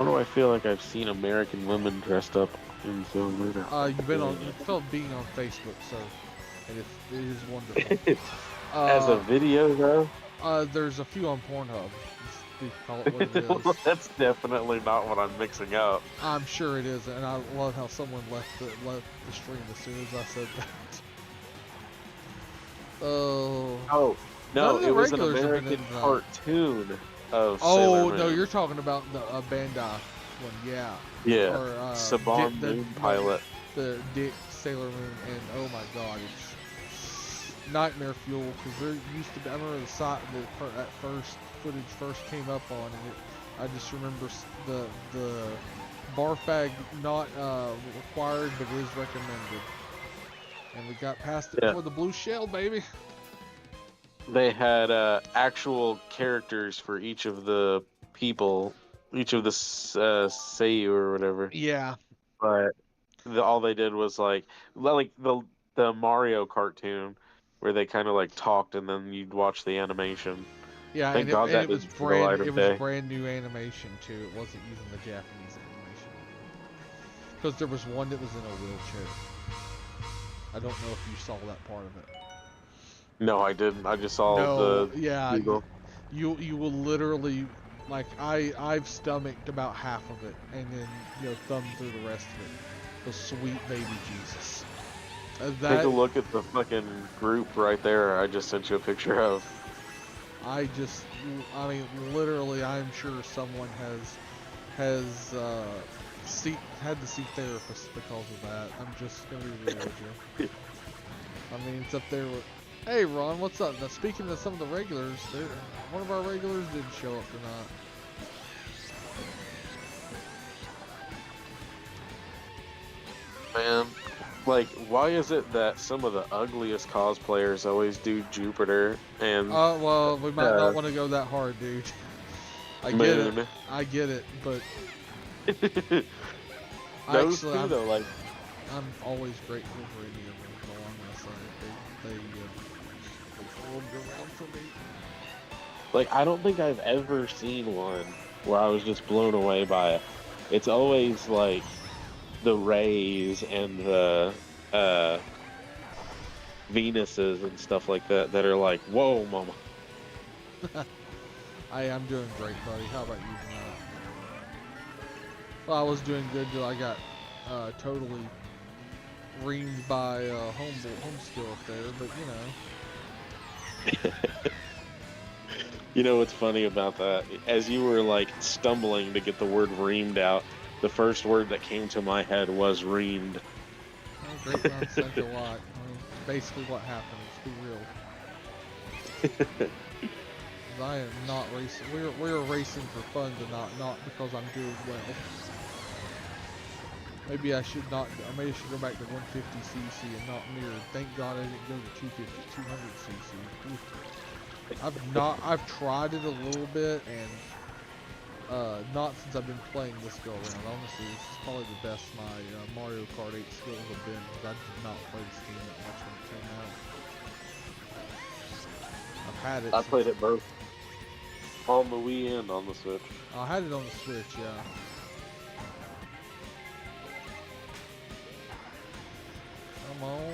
Why do I feel like I've seen American women dressed up in Sailor Moon? You've been on, you felt being on Facebook, so, and it is wonderful. As a video, though? There's a few on Pornhub. They call it what it is. That's definitely not what I'm mixing up. I'm sure it is, and I love how someone left the stream as soon as I said that. Oh. Oh, no, it was an regulars have been American in, cartoon of Sailor Oh, Moon. no, you're talking about the Bandai one, yeah. Yeah, Or, Saban the Moon Pilot. The Dick Sailor Moon, and oh my god, it's nightmare fuel, because there used to be, I remember the site that first footage first came up on, and I just remember the barf bag not required, but is recommended. And we got past it for the blue shell, baby. They had actual characters for each of the people, each of the Seiyu or whatever. Yeah. But all they did was like the Mario cartoon, where they kind of like talked and then you'd watch the animation. Yeah, Thank God that didn't see the light of day. brand new animation too. It wasn't using the Japanese animation. Because there was one that was in a wheelchair. I don't know if you saw that part of it. No, I didn't. I just saw the Eagle. You will literally, like, I've stomached about half of it and then thumbed through the rest of it. The sweet baby Jesus. Take a look at the fucking group right there. I just sent you a picture of. I mean, literally, I'm sure someone had to see therapists because of that. I'm just gonna be real with you. I mean, it's up there with. Hey, Ron, what's up? Now, speaking of some of the regulars, one of our regulars did show up tonight. Man, like, why is it that some of the ugliest cosplayers always do Jupiter and? Well, we might not want to go that hard, dude. I get it. I get it, but those two, though, like, I'm always grateful for any of them. Along my side, they around for me. Like, I don't think I've ever seen one where I was just blown away by it. It's always like the Rays and the Venuses and stuff like that that are like, whoa, mama. I'm doing great, buddy. How about you tonight? Well, I was doing good till I got totally reamed by home skill up there, but you know. You know what's funny about that? As you were like stumbling to get the word reamed out, the first word that came to my head was reamed. Well, great minds think alike. I mean, basically what happened. Let's be real. I am not racing. We're racing for fun tonight, not because I'm doing well. Maybe I should not. Maybe I should go back to 150cc and not mirrored. Thank God I didn't go to 200cc. I've tried it a little bit, and not since I've been playing this go around. Honestly, this is probably the best my Mario Kart 8 skills have been, because I did not play this game that much when it came out. I've had it. I played it both on the Wii and on the Switch. I had it on the Switch, yeah. Come on,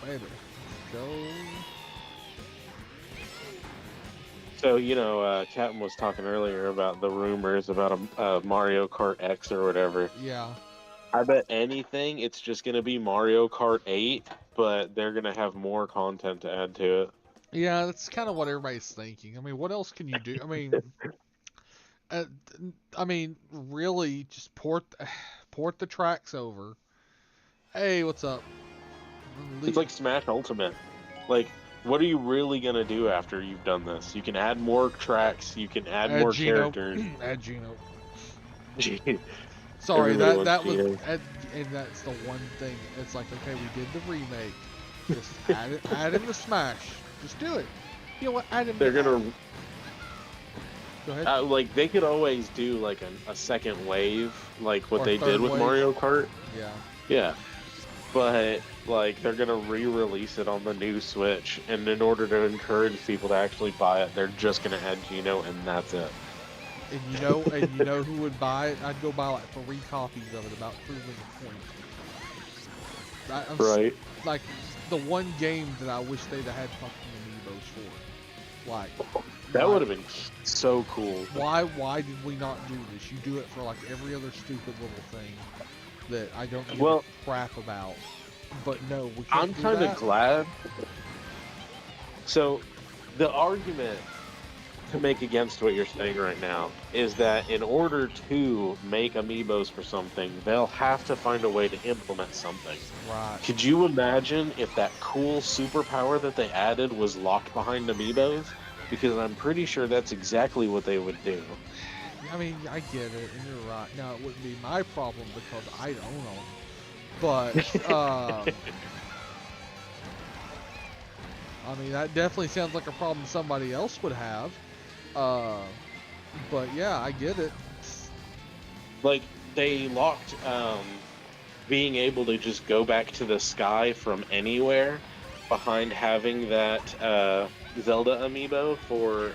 baby, let's go. So, you know, Captain was talking earlier about the rumors about a Mario Kart X or whatever. Yeah. I bet anything it's just going to be Mario Kart 8 but they're gonna have more content to add to it. Yeah, that's kind of what everybody's thinking. I mean, what else can you do? Uh, I mean, really, just port the tracks over. Hey, what's up? It's like Smash Ultimate. Like, what are you really gonna do after you've done this? You can add more tracks. You can add Add more Gino. characters. Add Gino. Gee, Sorry, everybody that wants that was, Gino. and that's the one thing. It's like, okay, we did the remake. Just add in the Smash. Just do it. You know what? Add him. They're gonna Go ahead. like they could always do like a second wave, like what Or they third did with wave. Mario Kart. Yeah. Yeah, but like they're gonna re-release it on the new Switch, and in order to encourage people to actually buy it, they're just gonna add Gino, and that's it. And you know who would buy it? I'd go buy like 3 copies of it, about proving the point. Right. Like the one game that I wish they'd have had fucking amiibos for. Like That would have been so cool. Why did we not do this? You do it for like every other stupid little thing that I don't give a crap about. But no, we can't I'm do kind of that. glad. So, the argument to make against what you're saying right now is that in order to make amiibos for something, they'll have to find a way to implement something. Right. Could you imagine if that cool superpower that they added was locked behind amiibos? Because I'm pretty sure that's exactly what they would do. I mean, I get it, and you're right. Now, it wouldn't be my problem because I don't own them. But, I mean, that definitely sounds like a problem somebody else would have. But yeah, I get it. Like, they locked being able to just go back to the sky from anywhere behind having that Zelda amiibo for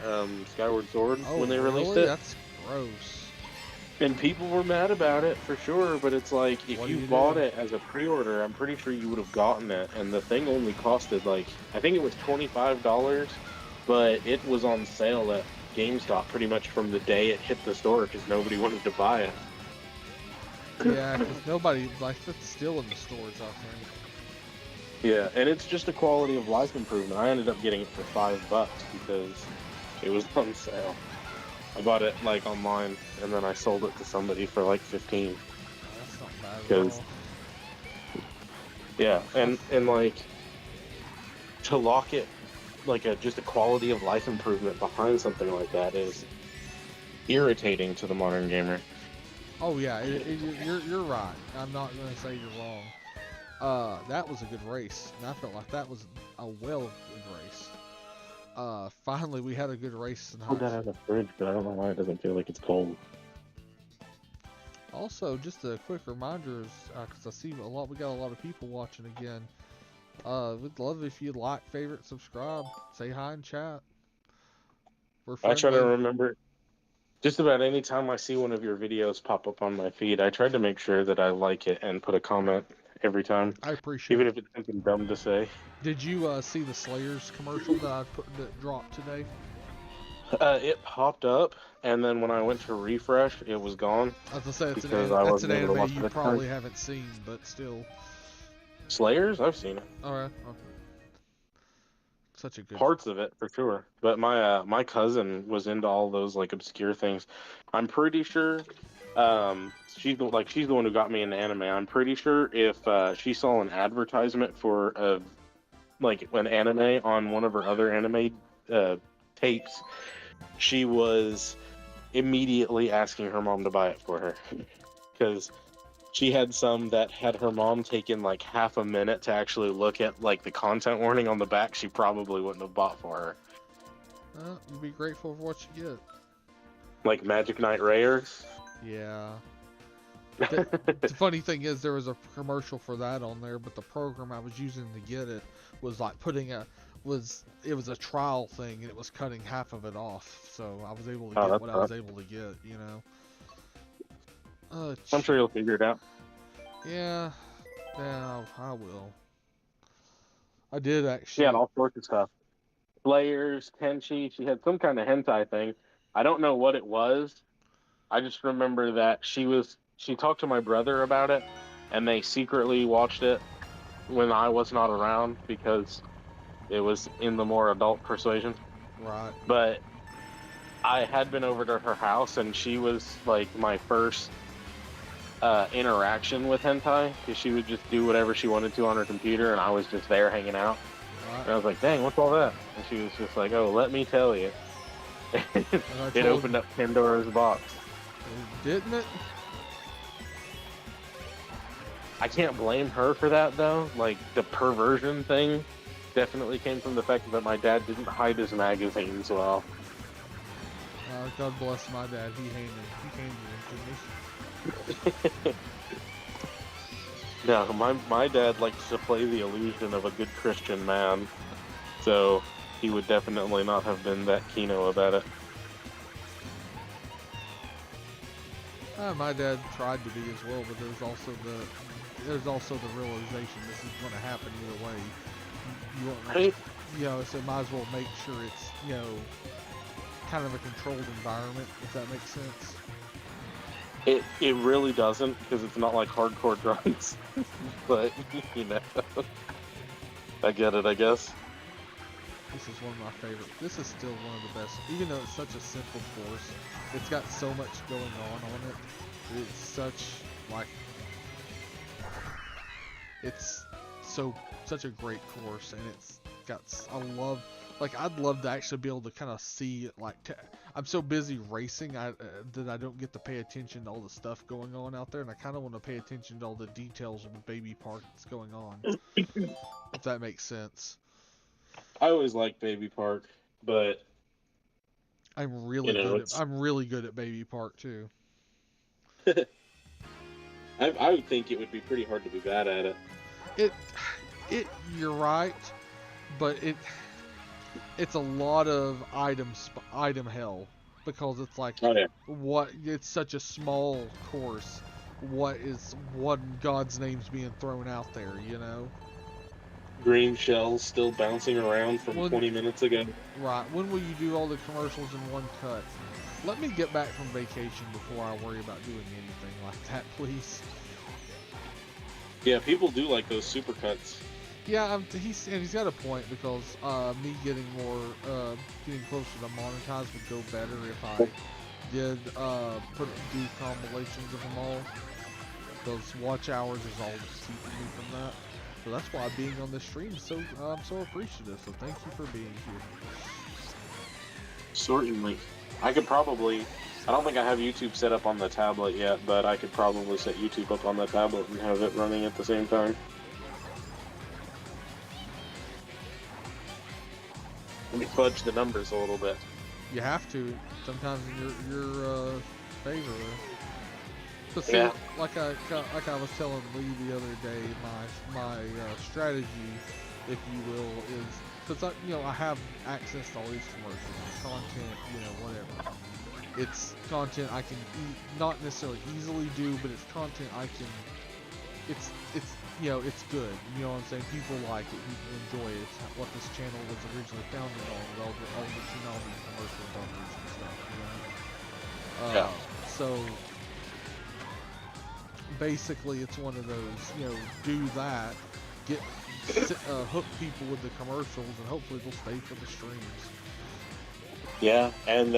Skyward Sword when they released it. That's gross. And people were mad about it for sure, but it's like if What you do you bought do? it as a pre-order, I'm pretty sure you would have gotten it. And the thing only costed like I think it was $25, but it was on sale at GameStop pretty much from the day it hit the store because nobody wanted to buy it. Yeah, because nobody, like, it's still in the stores, I think. Yeah, and it's just a quality of life improvement. I ended up getting it for $5 because it was on sale. I bought it like online, and then I sold it to somebody for like 15. That's not bad at Because all. yeah, and like to lock it like just a quality of life improvement behind something like that is irritating to the modern gamer. Oh yeah, you're right. I'm not gonna say you're wrong. That was a good race, and I felt like that was a good race. Finally we had a good race I put that tonight. in the fridge, but I don't know why it doesn't feel like it's cold. Also, just a quick reminder, because I see we got a lot of people watching again. We'd love if you'd like, favorite, subscribe, say hi in chat. We're I try to friendly. remember just about any time I see one of your videos pop up on my feed, I try to make sure that I like it and put a comment every time, I appreciate even it. if it's something dumb to say. Did you see the Slayers commercial that dropped today? It popped up, and then when I went to refresh, it was gone I was gonna say because I that's an wasn't able to anime watch you it. probably haven't seen, but still. Slayers, I've seen it. Alright. Such a good. Parts of it for sure, but my cousin was into all those like obscure things. I'm pretty sure she's the one who got me into anime. I'm pretty sure if she saw an advertisement for like an anime on one of her other anime tapes, she was immediately asking her mom to buy it for her because she had some that had her mom taken like half a minute to actually look at like the content warning on the back. She probably wouldn't have bought for her. You'd be grateful for what you get. Like Magic Knight Rares. Yeah. The funny thing is, there was a commercial for that on there, but the program I was using to get it was like it was a trial thing, and it was cutting half of it off, so I was able to get what I was able to get, you know. I'm sure you'll figure it out. Yeah, I will. I did actually. She had all sorts of stuff. Players, Tenchi. She had some kind of hentai thing. I don't know what it was. I just remember that she talked to my brother about it, and they secretly watched it when I was not around because it was in the more adult persuasion. Right. But I had been over to her house, and she was like my first interaction with hentai, because she would just do whatever she wanted to on her computer, and I was just there hanging out. Right. And I was like, "Dang, what's all that?" And she was just like, "Oh, let me tell you." It opened up Pandora's box. Didn't it? I can't blame her for that though. Like, the perversion thing definitely came from the fact that my dad didn't hide his magazines well. God bless my dad. He handed it to me. No, my dad likes to play the illusion of a good Christian man, so he would definitely not have been that keen about it. My dad tried to be as well, but there's also the realization this is going to happen either way. You want, Right? you know, so might as well make sure it's, you know, kind of a controlled environment, if that makes sense. It really doesn't, because it's not like hardcore drugs. But, you know, I get it, I guess. This is one of my favorites. This is still one of the best, even though it's such a simple course. It's got so much going on it. It's such, like, it's such a great course, and it's got, I'd love to actually be able to kind of see it, like, I'm so busy racing that I don't get to pay attention to all the stuff going on out there, and I kind of want to pay attention to all the details of the baby park that's going on, if that makes sense. I always liked Baby Park, but I'm really good at baby park too. I would think it would be pretty hard to be bad at it. You're right, but it's a lot of item hell, because it's like, Oh yeah. it's such a small course. What in God's name's being thrown out there, you know? Green shells still bouncing around from 20 minutes ago. Right. When will you do all the commercials in one cut? Let me get back from vacation before I worry about doing anything like that, please. Yeah, people do like those supercuts. Yeah, he's got a point, because me getting closer to monetize would go better if I did do compilations of them all. Because watch hours is all that's keeping me from that. So that's why being on this stream is I'm so appreciative. So thank you for being here. Certainly. I don't think I have YouTube set up on the tablet yet, but I could probably set YouTube up on the tablet and have it running at the same time. Let me fudge the numbers a little bit. You have to. Sometimes in your favor. But see, Yeah. like I was telling Lee the other day, my strategy, if you will, is because I have access to all these commercials, content, whatever. It's content I can not necessarily easily do, but it's content I can. It's good. You know what I'm saying? People like it. People enjoy it. It's what this channel was originally founded on, with all the Tsunami commercial bumpers and stuff. Yeah. So basically, it's one of those. Do that. Hook people with the commercials, and hopefully they'll stay for the streams. Yeah, and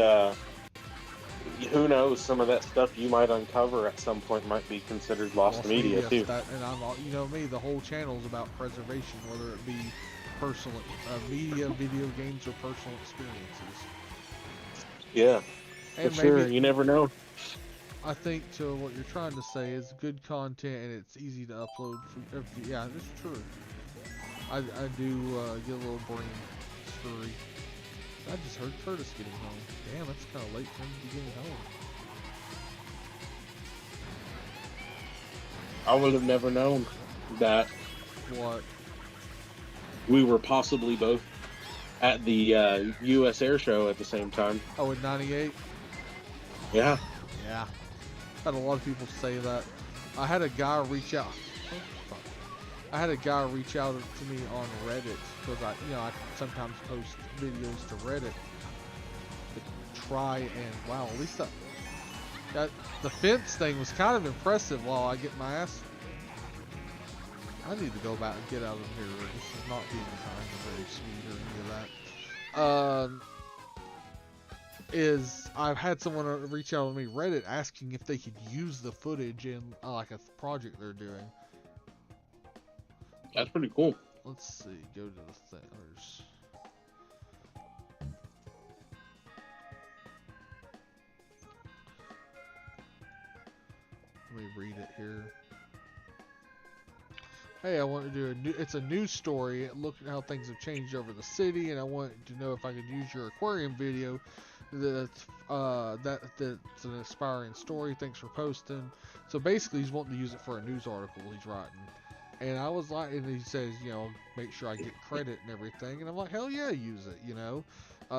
who knows? Some of that stuff you might uncover at some point might be considered lost media too. And I'm, me, the whole channel is about preservation, whether it be personal media, video games, or personal experiences. Yeah, and for sure. You never know. I think to what you're trying to say is good content, and it's easy to upload. Yeah, it's true. I do get a little brain scurry. I just heard Curtis getting home. Damn, that's kind of late for him to be getting home. I would have never known that. What? We were possibly both at the U.S. Air Show at the same time. Oh, in '98? Yeah. Yeah. Had a lot of people say that. I had a guy reach out. I had a guy reach out to me on Reddit, because I sometimes post videos to Reddit to try and, wow, at least that the fence thing was kind of impressive while I get my ass. I need to go back and get out of here. This is not being kind or very sweet or any of that. Is I've had someone reach out to me Reddit asking if they could use the footage in like a project they're doing. That's pretty cool. Let's see. Go to the things. Let me read it here. Hey, I want to do it's a news story. Look at how things have changed over the city, and I want to know if I could use your aquarium video. That's an inspiring story. Thanks for posting. So basically, he's wanting to use it for a news article he's writing. And I was like, and he says, you know, make sure I get credit and everything. And I'm like, hell yeah, use it, you know.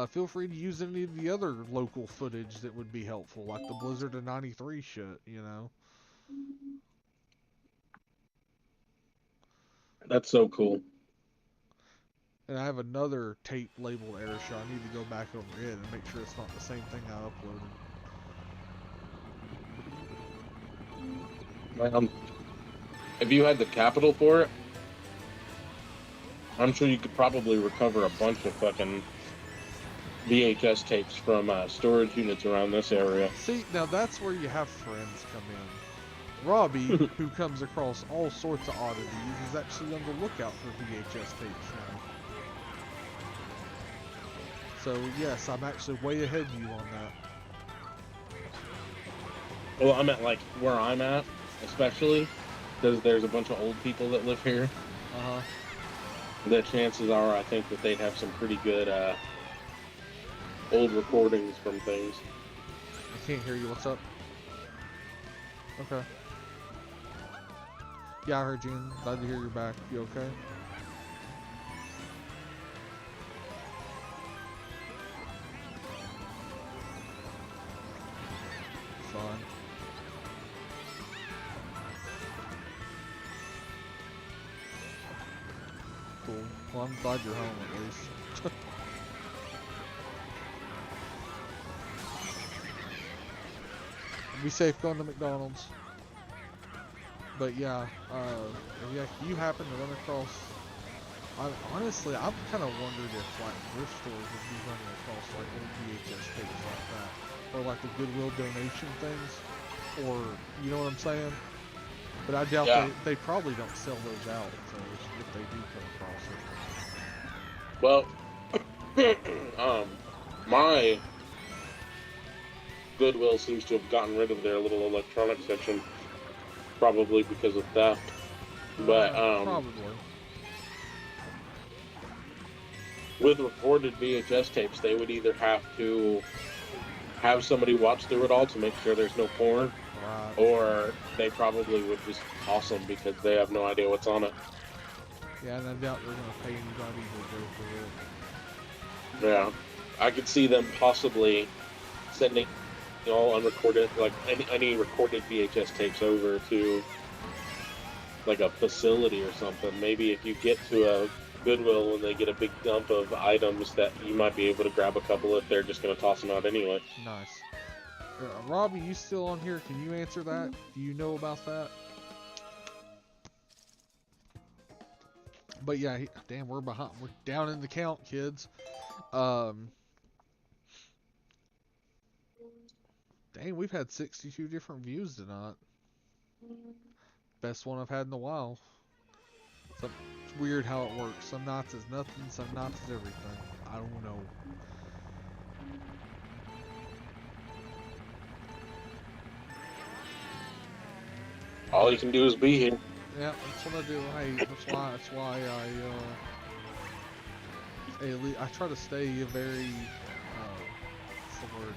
Feel free to use any of the other local footage that would be helpful, like the Blizzard of '93 shit, you know. That's so cool. And I have another tape labeled Airshow. I need to go back over it and make sure it's not the same thing I uploaded. If you had the capital for it, I'm sure you could probably recover a bunch of fucking VHS tapes from storage units around this area. See, now that's where you have friends come in. Robbie, who comes across all sorts of oddities, is actually on the lookout for VHS tapes now. So yes, I'm actually way ahead of you on that. Well, I'm at like where I'm at, especially because there's a bunch of old people that live here. Uh-huh. The chances are, I think that they'd have some pretty good old recordings from things. I can't hear you. What's up? Okay. Yeah, I heard you. Glad to hear you're back. You okay? Fine. Cool. Well, I'm glad you're home at least. Be safe going to McDonald's. But yeah, if you happen to run across, honestly, I've kind of wondered if like thrift stores would be running across like old VHS tapes like that, or like the Goodwill donation things, or you know what I'm saying? But I doubt they probably don't sell those out, so if they do come across it. Well, my Goodwill seems to have gotten rid of their little electronic section, probably because of theft. But probably. With recorded VHS tapes, they would either have to have somebody watch through it all to make sure there's no porn, Right. or they probably would just toss them because they have no idea what's on it. Yeah, and I doubt they're gonna pay anybody to go through it. Yeah, I could see them possibly sending all unrecorded, like any recorded VHS tapes over to like a facility or something. Maybe if you get to a Goodwill when they get a big dump of items, that you might be able to grab a couple if they're just going to toss them out anyway. Nice. Robbie, you still on here? Can you answer that? Do you know about that? But yeah, damn, we're behind. We're down in the count, kids. Dang, we've had 62 different views tonight. Best one I've had in a while. It's weird how it works. Some nights is nothing, some nights is everything. I don't know. All you can do is be here. Yeah, that's what I do. Hey, that's why I try to stay very, what's the word?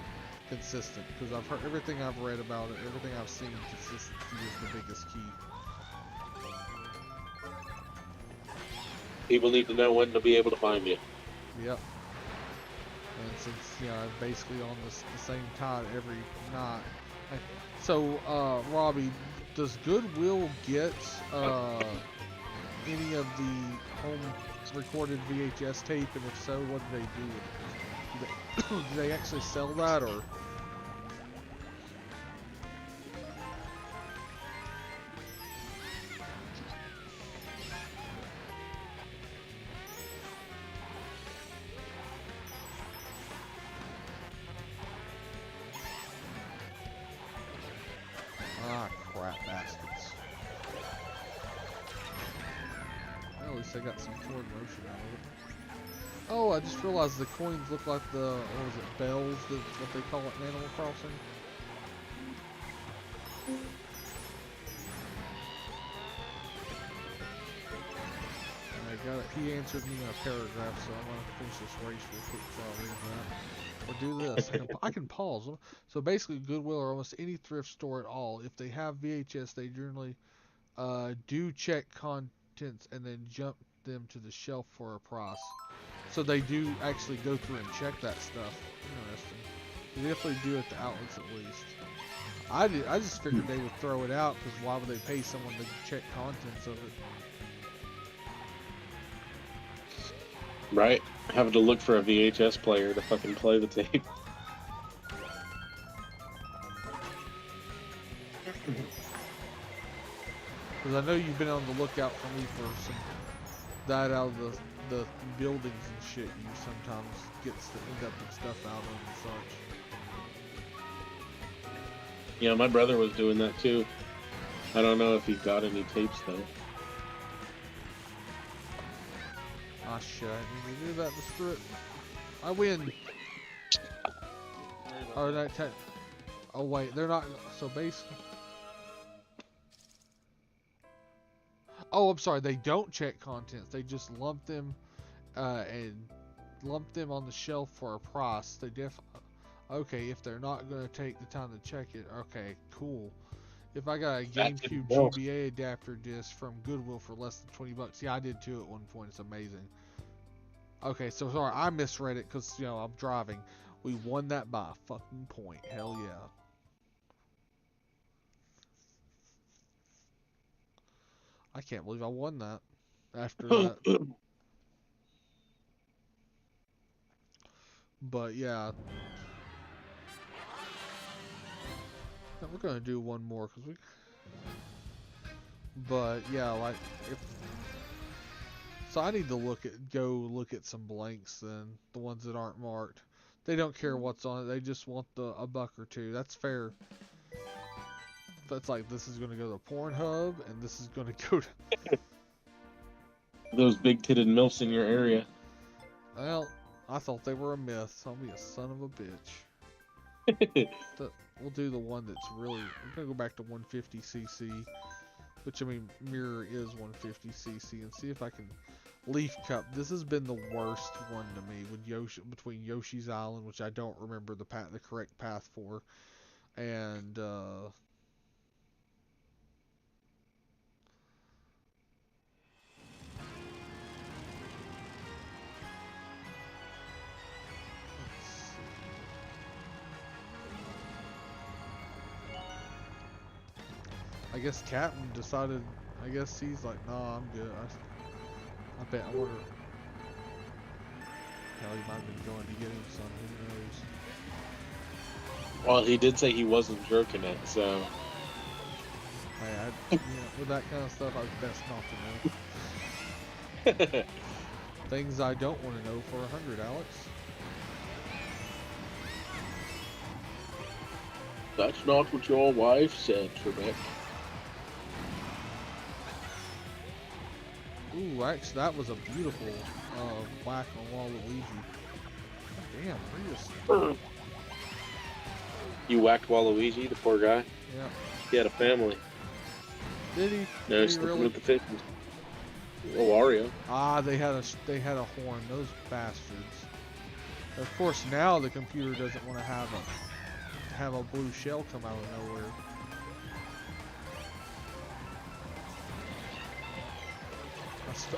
Consistent, because I've heard everything I've read about it, everything I've seen, consistency is the biggest key. People need to know when to be able to find you. Yep. And since, you know, I'm basically on the same tide every night. So, Robbie, does Goodwill get any of the home recorded VHS tape, and if so, what do they do with it? Do they actually sell that, or? guess I got some forward motion out of it. Oh, I just realized the coins look like the, what was it, bells? That's what they call it in Animal Crossing. He answered me in a paragraph, so I'm going to finish this race real quick before I read that. Or do this. I can pause. So basically, Goodwill or almost any thrift store at all, if they have VHS, they generally do check contents and then jump them to the shelf for a price. So they do actually go through and check that stuff. Interesting. They definitely do at the outlets at least. I just figured they would throw it out because why would they pay someone to check contents of it? Right? Having to look for a VHS player to fucking play the tape. Because I know you've been on the lookout for me for some that out of the buildings and shit you sometimes gets to end up with stuff out of and such. Yeah, my brother was doing that too. I don't know if he got any tapes though. Ah shit, I didn't even do that to screw it. I win! Oh, oh wait, they're not, so basically... Oh, I'm sorry, they don't check contents. They just lump them and lump them on the shelf for a price. They okay, if they're not going to take the time to check it, okay, cool. If I got a GameCube GBA adapter disc from Goodwill for less than 20 bucks, yeah, I did too at one point. It's amazing. Okay, so sorry, I misread it because, you know, I'm driving. We won that by a fucking point. Hell yeah. I can't believe I won that after that. But yeah. We're going to do one more because we... But yeah, like... So I need to go look at some blanks then. The ones that aren't marked. They don't care what's on it. They just want a buck or two. That's fair. But it's like, this is going to go to Pornhub, and this is going to go to... Those big-titted milfs in your area. Well, I thought they were a myth. I'll be a son of a bitch. We'll do the one that's really... We're going to go back to 150cc. Which, I mean, Mirror is 150cc. And see if I can... Leaf Cup. This has been the worst one to me. With between Yoshi's Island, which I don't remember the correct path for. And, I guess Captain decided, I guess he's like, nah, I'm good. I bet, I wonder. Hell, he might have been going to get him some, who knows. Well, he did say he wasn't jerking it, so. Hey, you know, with that kind of stuff, I best not to know. Things I don't want to know for 100, Alex. That's not what your wife said, Trebek. Ooh, actually, that was a beautiful whack on Waluigi. Damn, Prius. You whacked Waluigi, the poor guy? Yeah. He had a family. Did he? No, Did he's he really? with the 50s. Oh, Wario. Ah, they had a horn. Those bastards. Of course, now the computer doesn't want to have a blue shell come out of nowhere.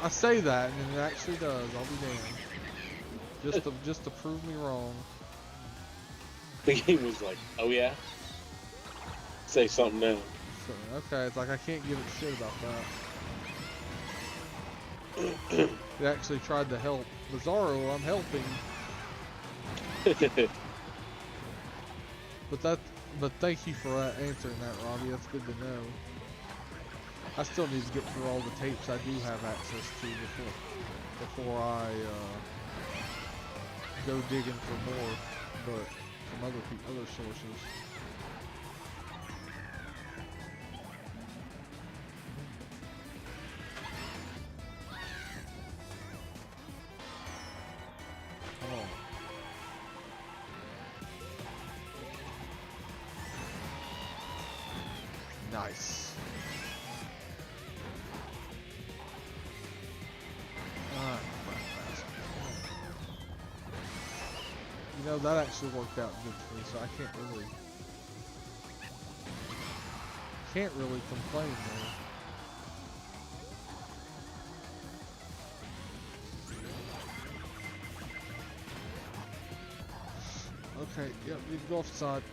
I say that, and it actually does. I'll be damned. Just to prove me wrong. The game was like, oh yeah? Say something now. So, okay, it's like I can't give it shit about that. It actually tried to help. Bizarro, I'm helping. But thank you for answering that, Robbie. That's good to know. I still need to get through all the tapes I do have access to before I go digging for more, but from other sources. Nice. Alright, you know, that actually worked out good for me, so I can't really complain there. Okay, yep, you can go offside.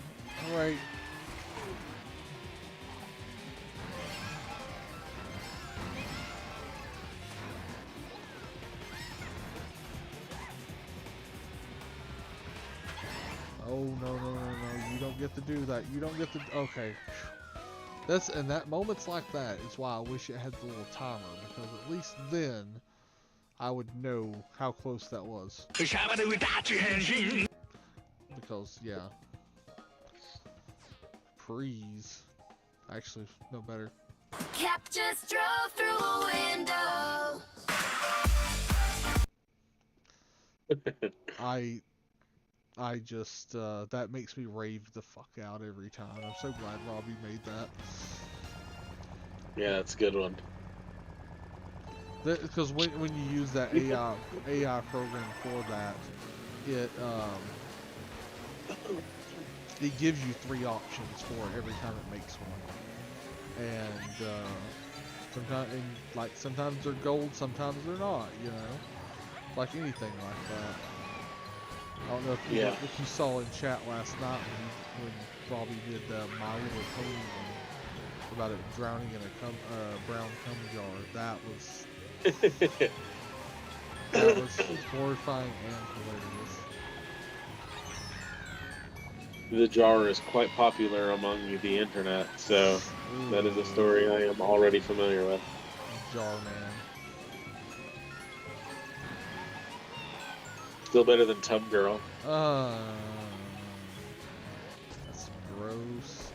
Alright. Oh, no, you don't get to do that. You don't get to, okay. And that moments like that is why I wish it had the little timer, because at least then I would know how close that was. Because, yeah. Prees. Actually, no better. Cap just drove through a window. I just, that makes me rave the fuck out every time. I'm so glad Robbie made that. Yeah, it's a good one. Because when you use that AI program for that, it gives you 3 options for it every time it makes one. And, sometimes they're gold, sometimes they're not, you know? Like anything like that. I don't know if you saw in chat last night when Robbie did My Little Pony one about it drowning in a brown cum jar. That was horrifying and hilarious. The jar is quite popular among the internet, so that is a story I am already familiar with. Jar man. Still better than Tub Girl. That's gross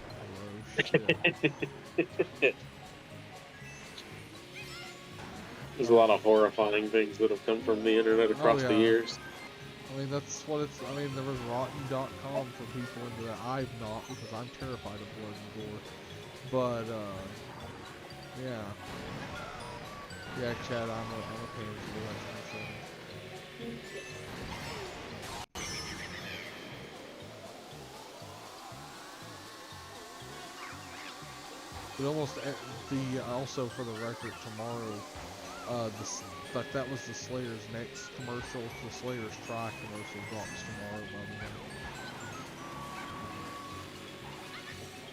shit. There's a lot of horrifying things that have come from the internet across the years. I mean, that's what it's, I mean, there was rotten.com for people into that. I've not, because I'm terrified of blood and gore. But, yeah. Yeah, Chad, I'm a pain in the ass. But almost also for the record, tomorrow, that was the Slayer's next commercial. The Slayer's Try commercial drops tomorrow, by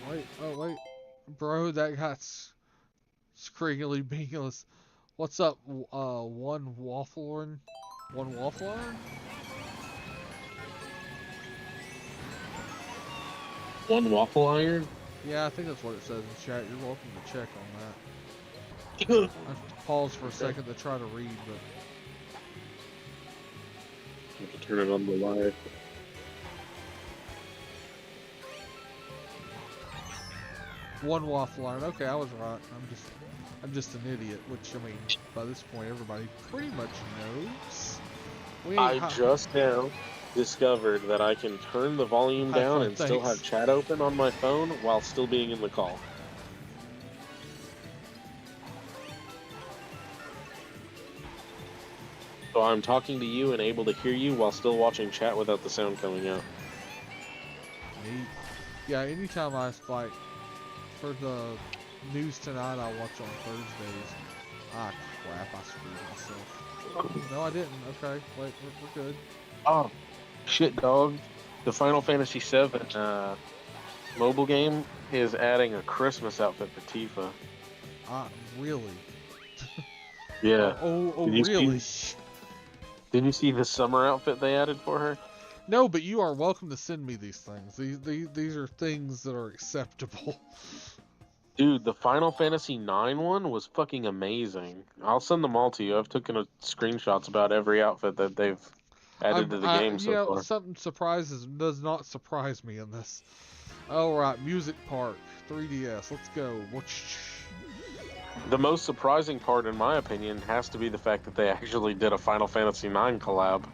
the way. Wait, oh wait, bro, that got screamily beangless. What's up, one waffle iron? One waffle iron? One waffle iron? Yeah, I think that's what it says in chat. You're welcome to check on that. I have to pause for a second to try to read, but... I have to turn it on the live. One waffle iron. Okay, I was right. I'm just an idiot, which, I mean, by this point, everybody pretty much knows. I just now discovered that I can turn the volume down and still have chat open on my phone while still being in the call. So I'm talking to you and able to hear you while still watching chat without the sound coming out. Neat. Yeah, anytime I, like, for the news tonight I watch on Thursdays. Ah, crap, I screwed myself. No, I didn't. Okay, wait, we're good. Oh, shit, dog. The Final Fantasy VII mobile game is adding a Christmas outfit for Tifa. Ah, really? Yeah. Oh, really? Did you see the summer outfit they added for her? No, but you are welcome to send me these things. These are things that are acceptable. Dude, the Final Fantasy IX one was fucking amazing. I'll send them all to you. I've taken screenshots about every outfit that they've added to the game so far. Something does not surprise me in this. Alright, Music Park, 3DS, let's go. The most surprising part, in my opinion, has to be the fact that they actually did a Final Fantasy IX collab.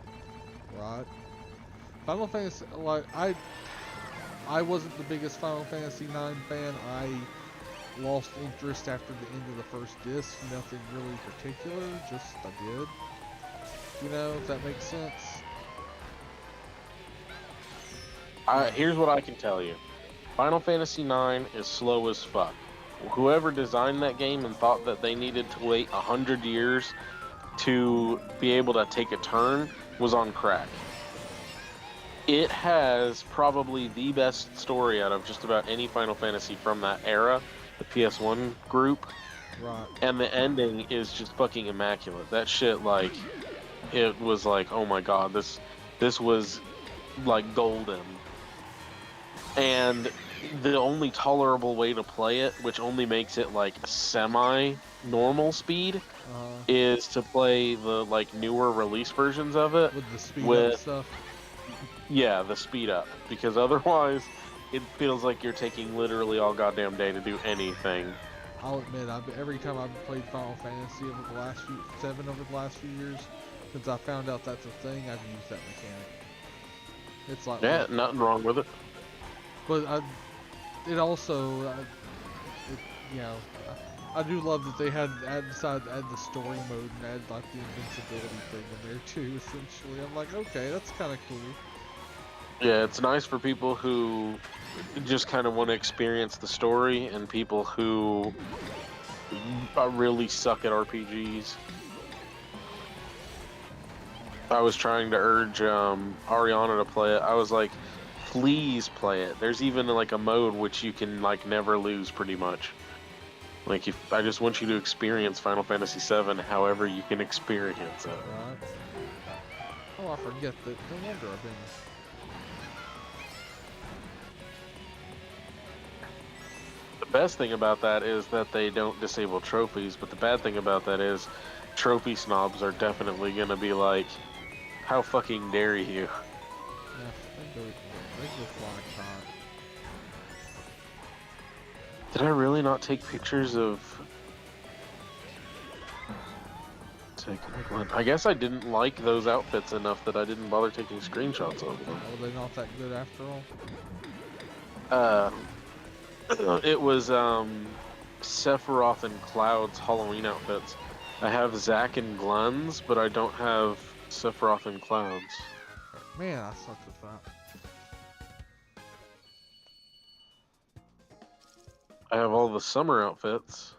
Right. Final Fantasy, like, I wasn't the biggest Final Fantasy IX fan. lost interest after the end of the first disc. Nothing really particular, just I did. You know, if that makes sense. Here's what I can tell you. Final Fantasy IX is slow as fuck. Whoever designed that game and thought that they needed to wait 100 years to be able to take a turn was on crack. It has probably the best story out of just about any Final Fantasy from that era, the PS1 group. Right. And the ending is just fucking immaculate. That shit, like, it was like, oh my god, this was like golden. And the only tolerable way to play it, which only makes it like semi-normal speed, is to play the like newer release versions of it with the speed up stuff. Yeah, the speed up, because otherwise it feels like you're taking literally all goddamn day to do anything. I'll admit, every time I've played Final Fantasy over the last few years, since I found out that's a thing, I've used that mechanic. It's like nothing wrong with it. But it also, you know, I do love that they decided to add the story mode and add like the invincibility thing in there too. Essentially, I'm like, okay, that's kind of cool. Yeah, it's nice for people who just kind of want to experience the story and people who really suck at RPGs. I was trying to urge Ariana to play it. I was like, please play it. There's even like a mode which you can like never lose, pretty much. Like, I just want you to experience Final Fantasy VII however you can experience it. Right. Oh, I forget that. No wonder I've been. The best thing about that is that they don't disable trophies, but the bad thing about that is trophy snobs are definitely gonna be like, how fucking dare you? Yeah, they go fly Kart. Did I really not take pictures of... I guess I didn't like those outfits enough that I didn't bother taking screenshots of them. Were they not that good after all? It was Sephiroth and Cloud's Halloween outfits. I have Zack and Glenn's, but I don't have Sephiroth and Cloud's. Man, I sucked at that. I have all the summer outfits.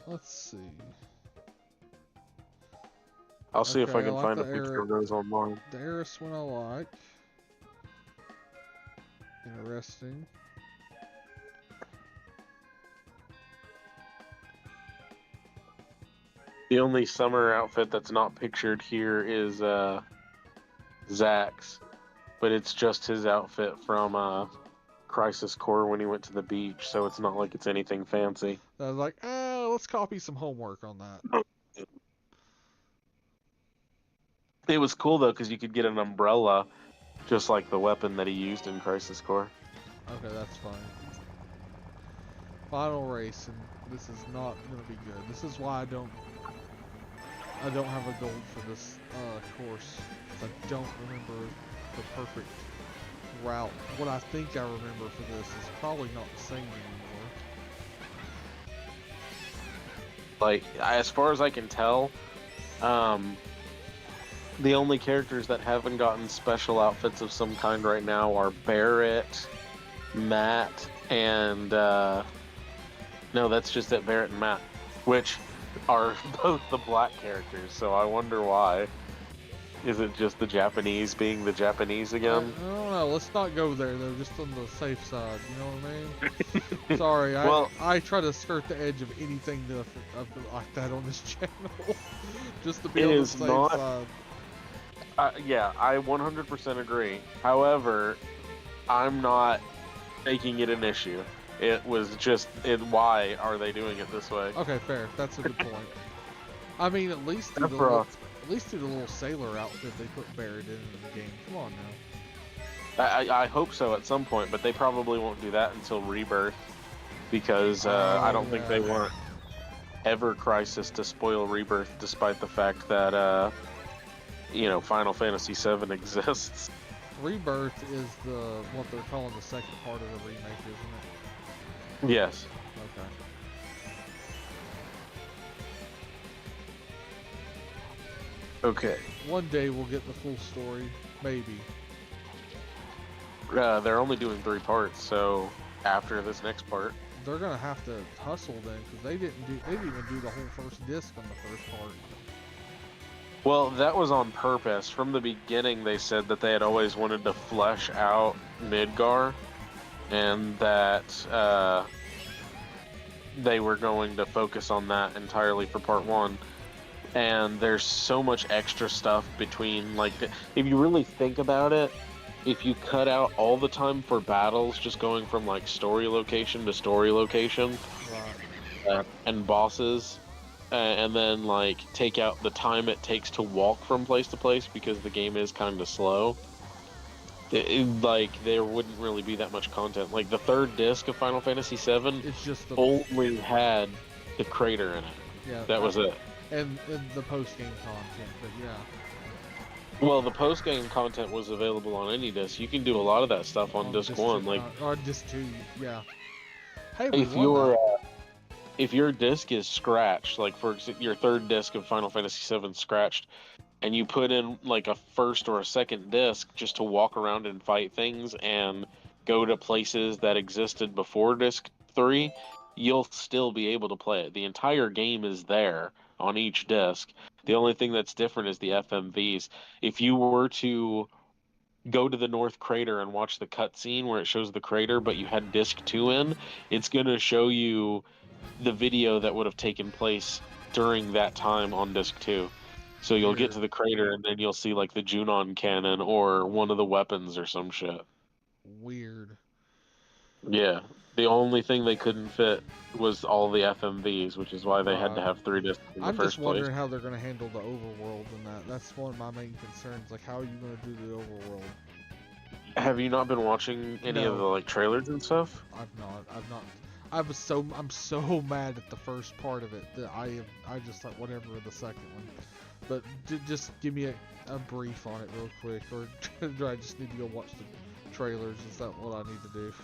Let's see. I'll see if I can like find a picture of those online. The Eris one I like. Interesting. The only summer outfit that's not pictured here is Zack's, but it's just his outfit from Crisis Core when he went to the beach, so it's not like it's anything fancy. I was like, let's copy some homework on that. It was cool though, because you could get an umbrella, just like the weapon that he used in Crisis Core. Okay, that's fine. Final race, and this is not gonna be good. This is why I don't have a gold for this course. I don't remember the perfect route. What I think I remember for this is probably not the same anymore. Like, as far as I can tell, the only characters that haven't gotten special outfits of some kind right now are Barrett, Matt, and no, that's just it, Barrett and Matt, which are both the black characters, so I wonder why. Is it just the Japanese being the Japanese again? I don't know, let's not go there though, just on the safe side, you know what I mean? Sorry, I try to skirt the edge of anything like that on this channel, just to be on the safe side. Yeah, I 100% agree. However, I'm not making it an issue. It was just, why are they doing it this way? Okay, fair. That's a good point. I mean, at least through the little sailor outfit they put Barrett in the game. Come on now. I hope so at some point, but they probably won't do that until Rebirth, because I don't think they want Ever Crisis to spoil Rebirth, despite the fact that Final Fantasy VII exists. Rebirth is what they're calling the second part of the remake, isn't it? Yes. Okay. Okay. One day we'll get the full story, maybe. They're only doing 3 parts, so after this next part, They're gonna have to hustle then, because they didn't even do the whole first disc on the first part. well, that was on purpose. From the beginning, they said that they had always wanted to flesh out Midgar, and that they were going to focus on that entirely for part 1. And there's so much extra stuff between, like, if you really think about it, if you cut out all the time for battles, just going from like story location to story location, and bosses, and then like take out the time it takes to walk from place to place because the game is kind of slow, like there wouldn't really be that much content. Like the third disc of Final Fantasy VII It's just the only had the crater in it. yeah, That was it. and the post game content, but yeah. Well, the post game content was available on any disc. You can do a lot of that stuff on disc 1. Like, or disc 2, yeah. Hey, we if won that. if your disc is scratched, like for your third disc of Final Fantasy VII scratched, and you put in like a first or a second disc just to walk around and fight things and go to places that existed before disc 3, you'll still be able to play it. The entire game is there on each disc. The only thing that's different is the FMVs. If you were to go to the North Crater and watch the cutscene where it shows the crater, but you had disc 2 in, it's going to show you the video that would have taken place during that time on disc 2. So you'll get to the crater and then you'll see like the Junon cannon or one of the weapons or some shit. Weird. Yeah. The only thing they couldn't fit was all the FMVs, which is why they had to have 3 discs in the I'm just first place. wondering how they're going to handle the overworld and that. That's one of my main concerns. Like, how are you going to do the overworld? Have you not been watching any of the like trailers and stuff? I've not. I'm so mad at the first part of it that I just like whatever the second one. But just give me a brief on it real quick, or do I just need to go watch the trailers? Is that what I need to do?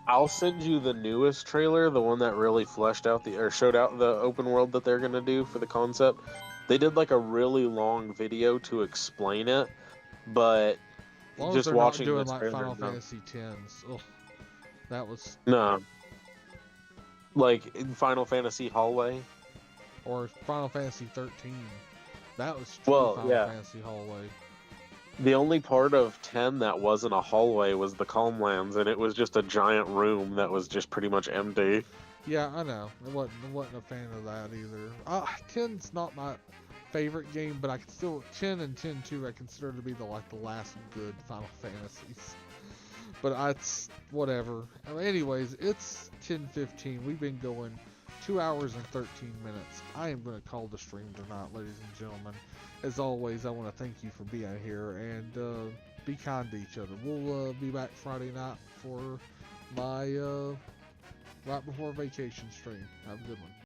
I'll send you the newest trailer, the one that really fleshed out or showed out the open world that they're gonna do for the concept. They did like a really long video to explain it, but as long just as they're watching not doing this like trailer, Final no. Fantasy X. Ugh, that was No. Like in Final Fantasy Hallway. or Final Fantasy 13. That was Well, Final yeah. Fantasy Hallway. The only part of 10 that wasn't a hallway was the Calmlands, and it was just a giant room that was just pretty much empty. Yeah, I know. I wasn't a fan of that either. 10's not my favorite game, but I can still 10 and 10-2 I consider to be the last good Final Fantasies. But it's whatever. Anyways, it's 10:15. We've been going 2 hours and 13 minutes. I am going to call the stream tonight, ladies and gentlemen. As always, I want to thank you for being here and be kind to each other. We'll be back Friday night for my right before vacation stream. Have a good one.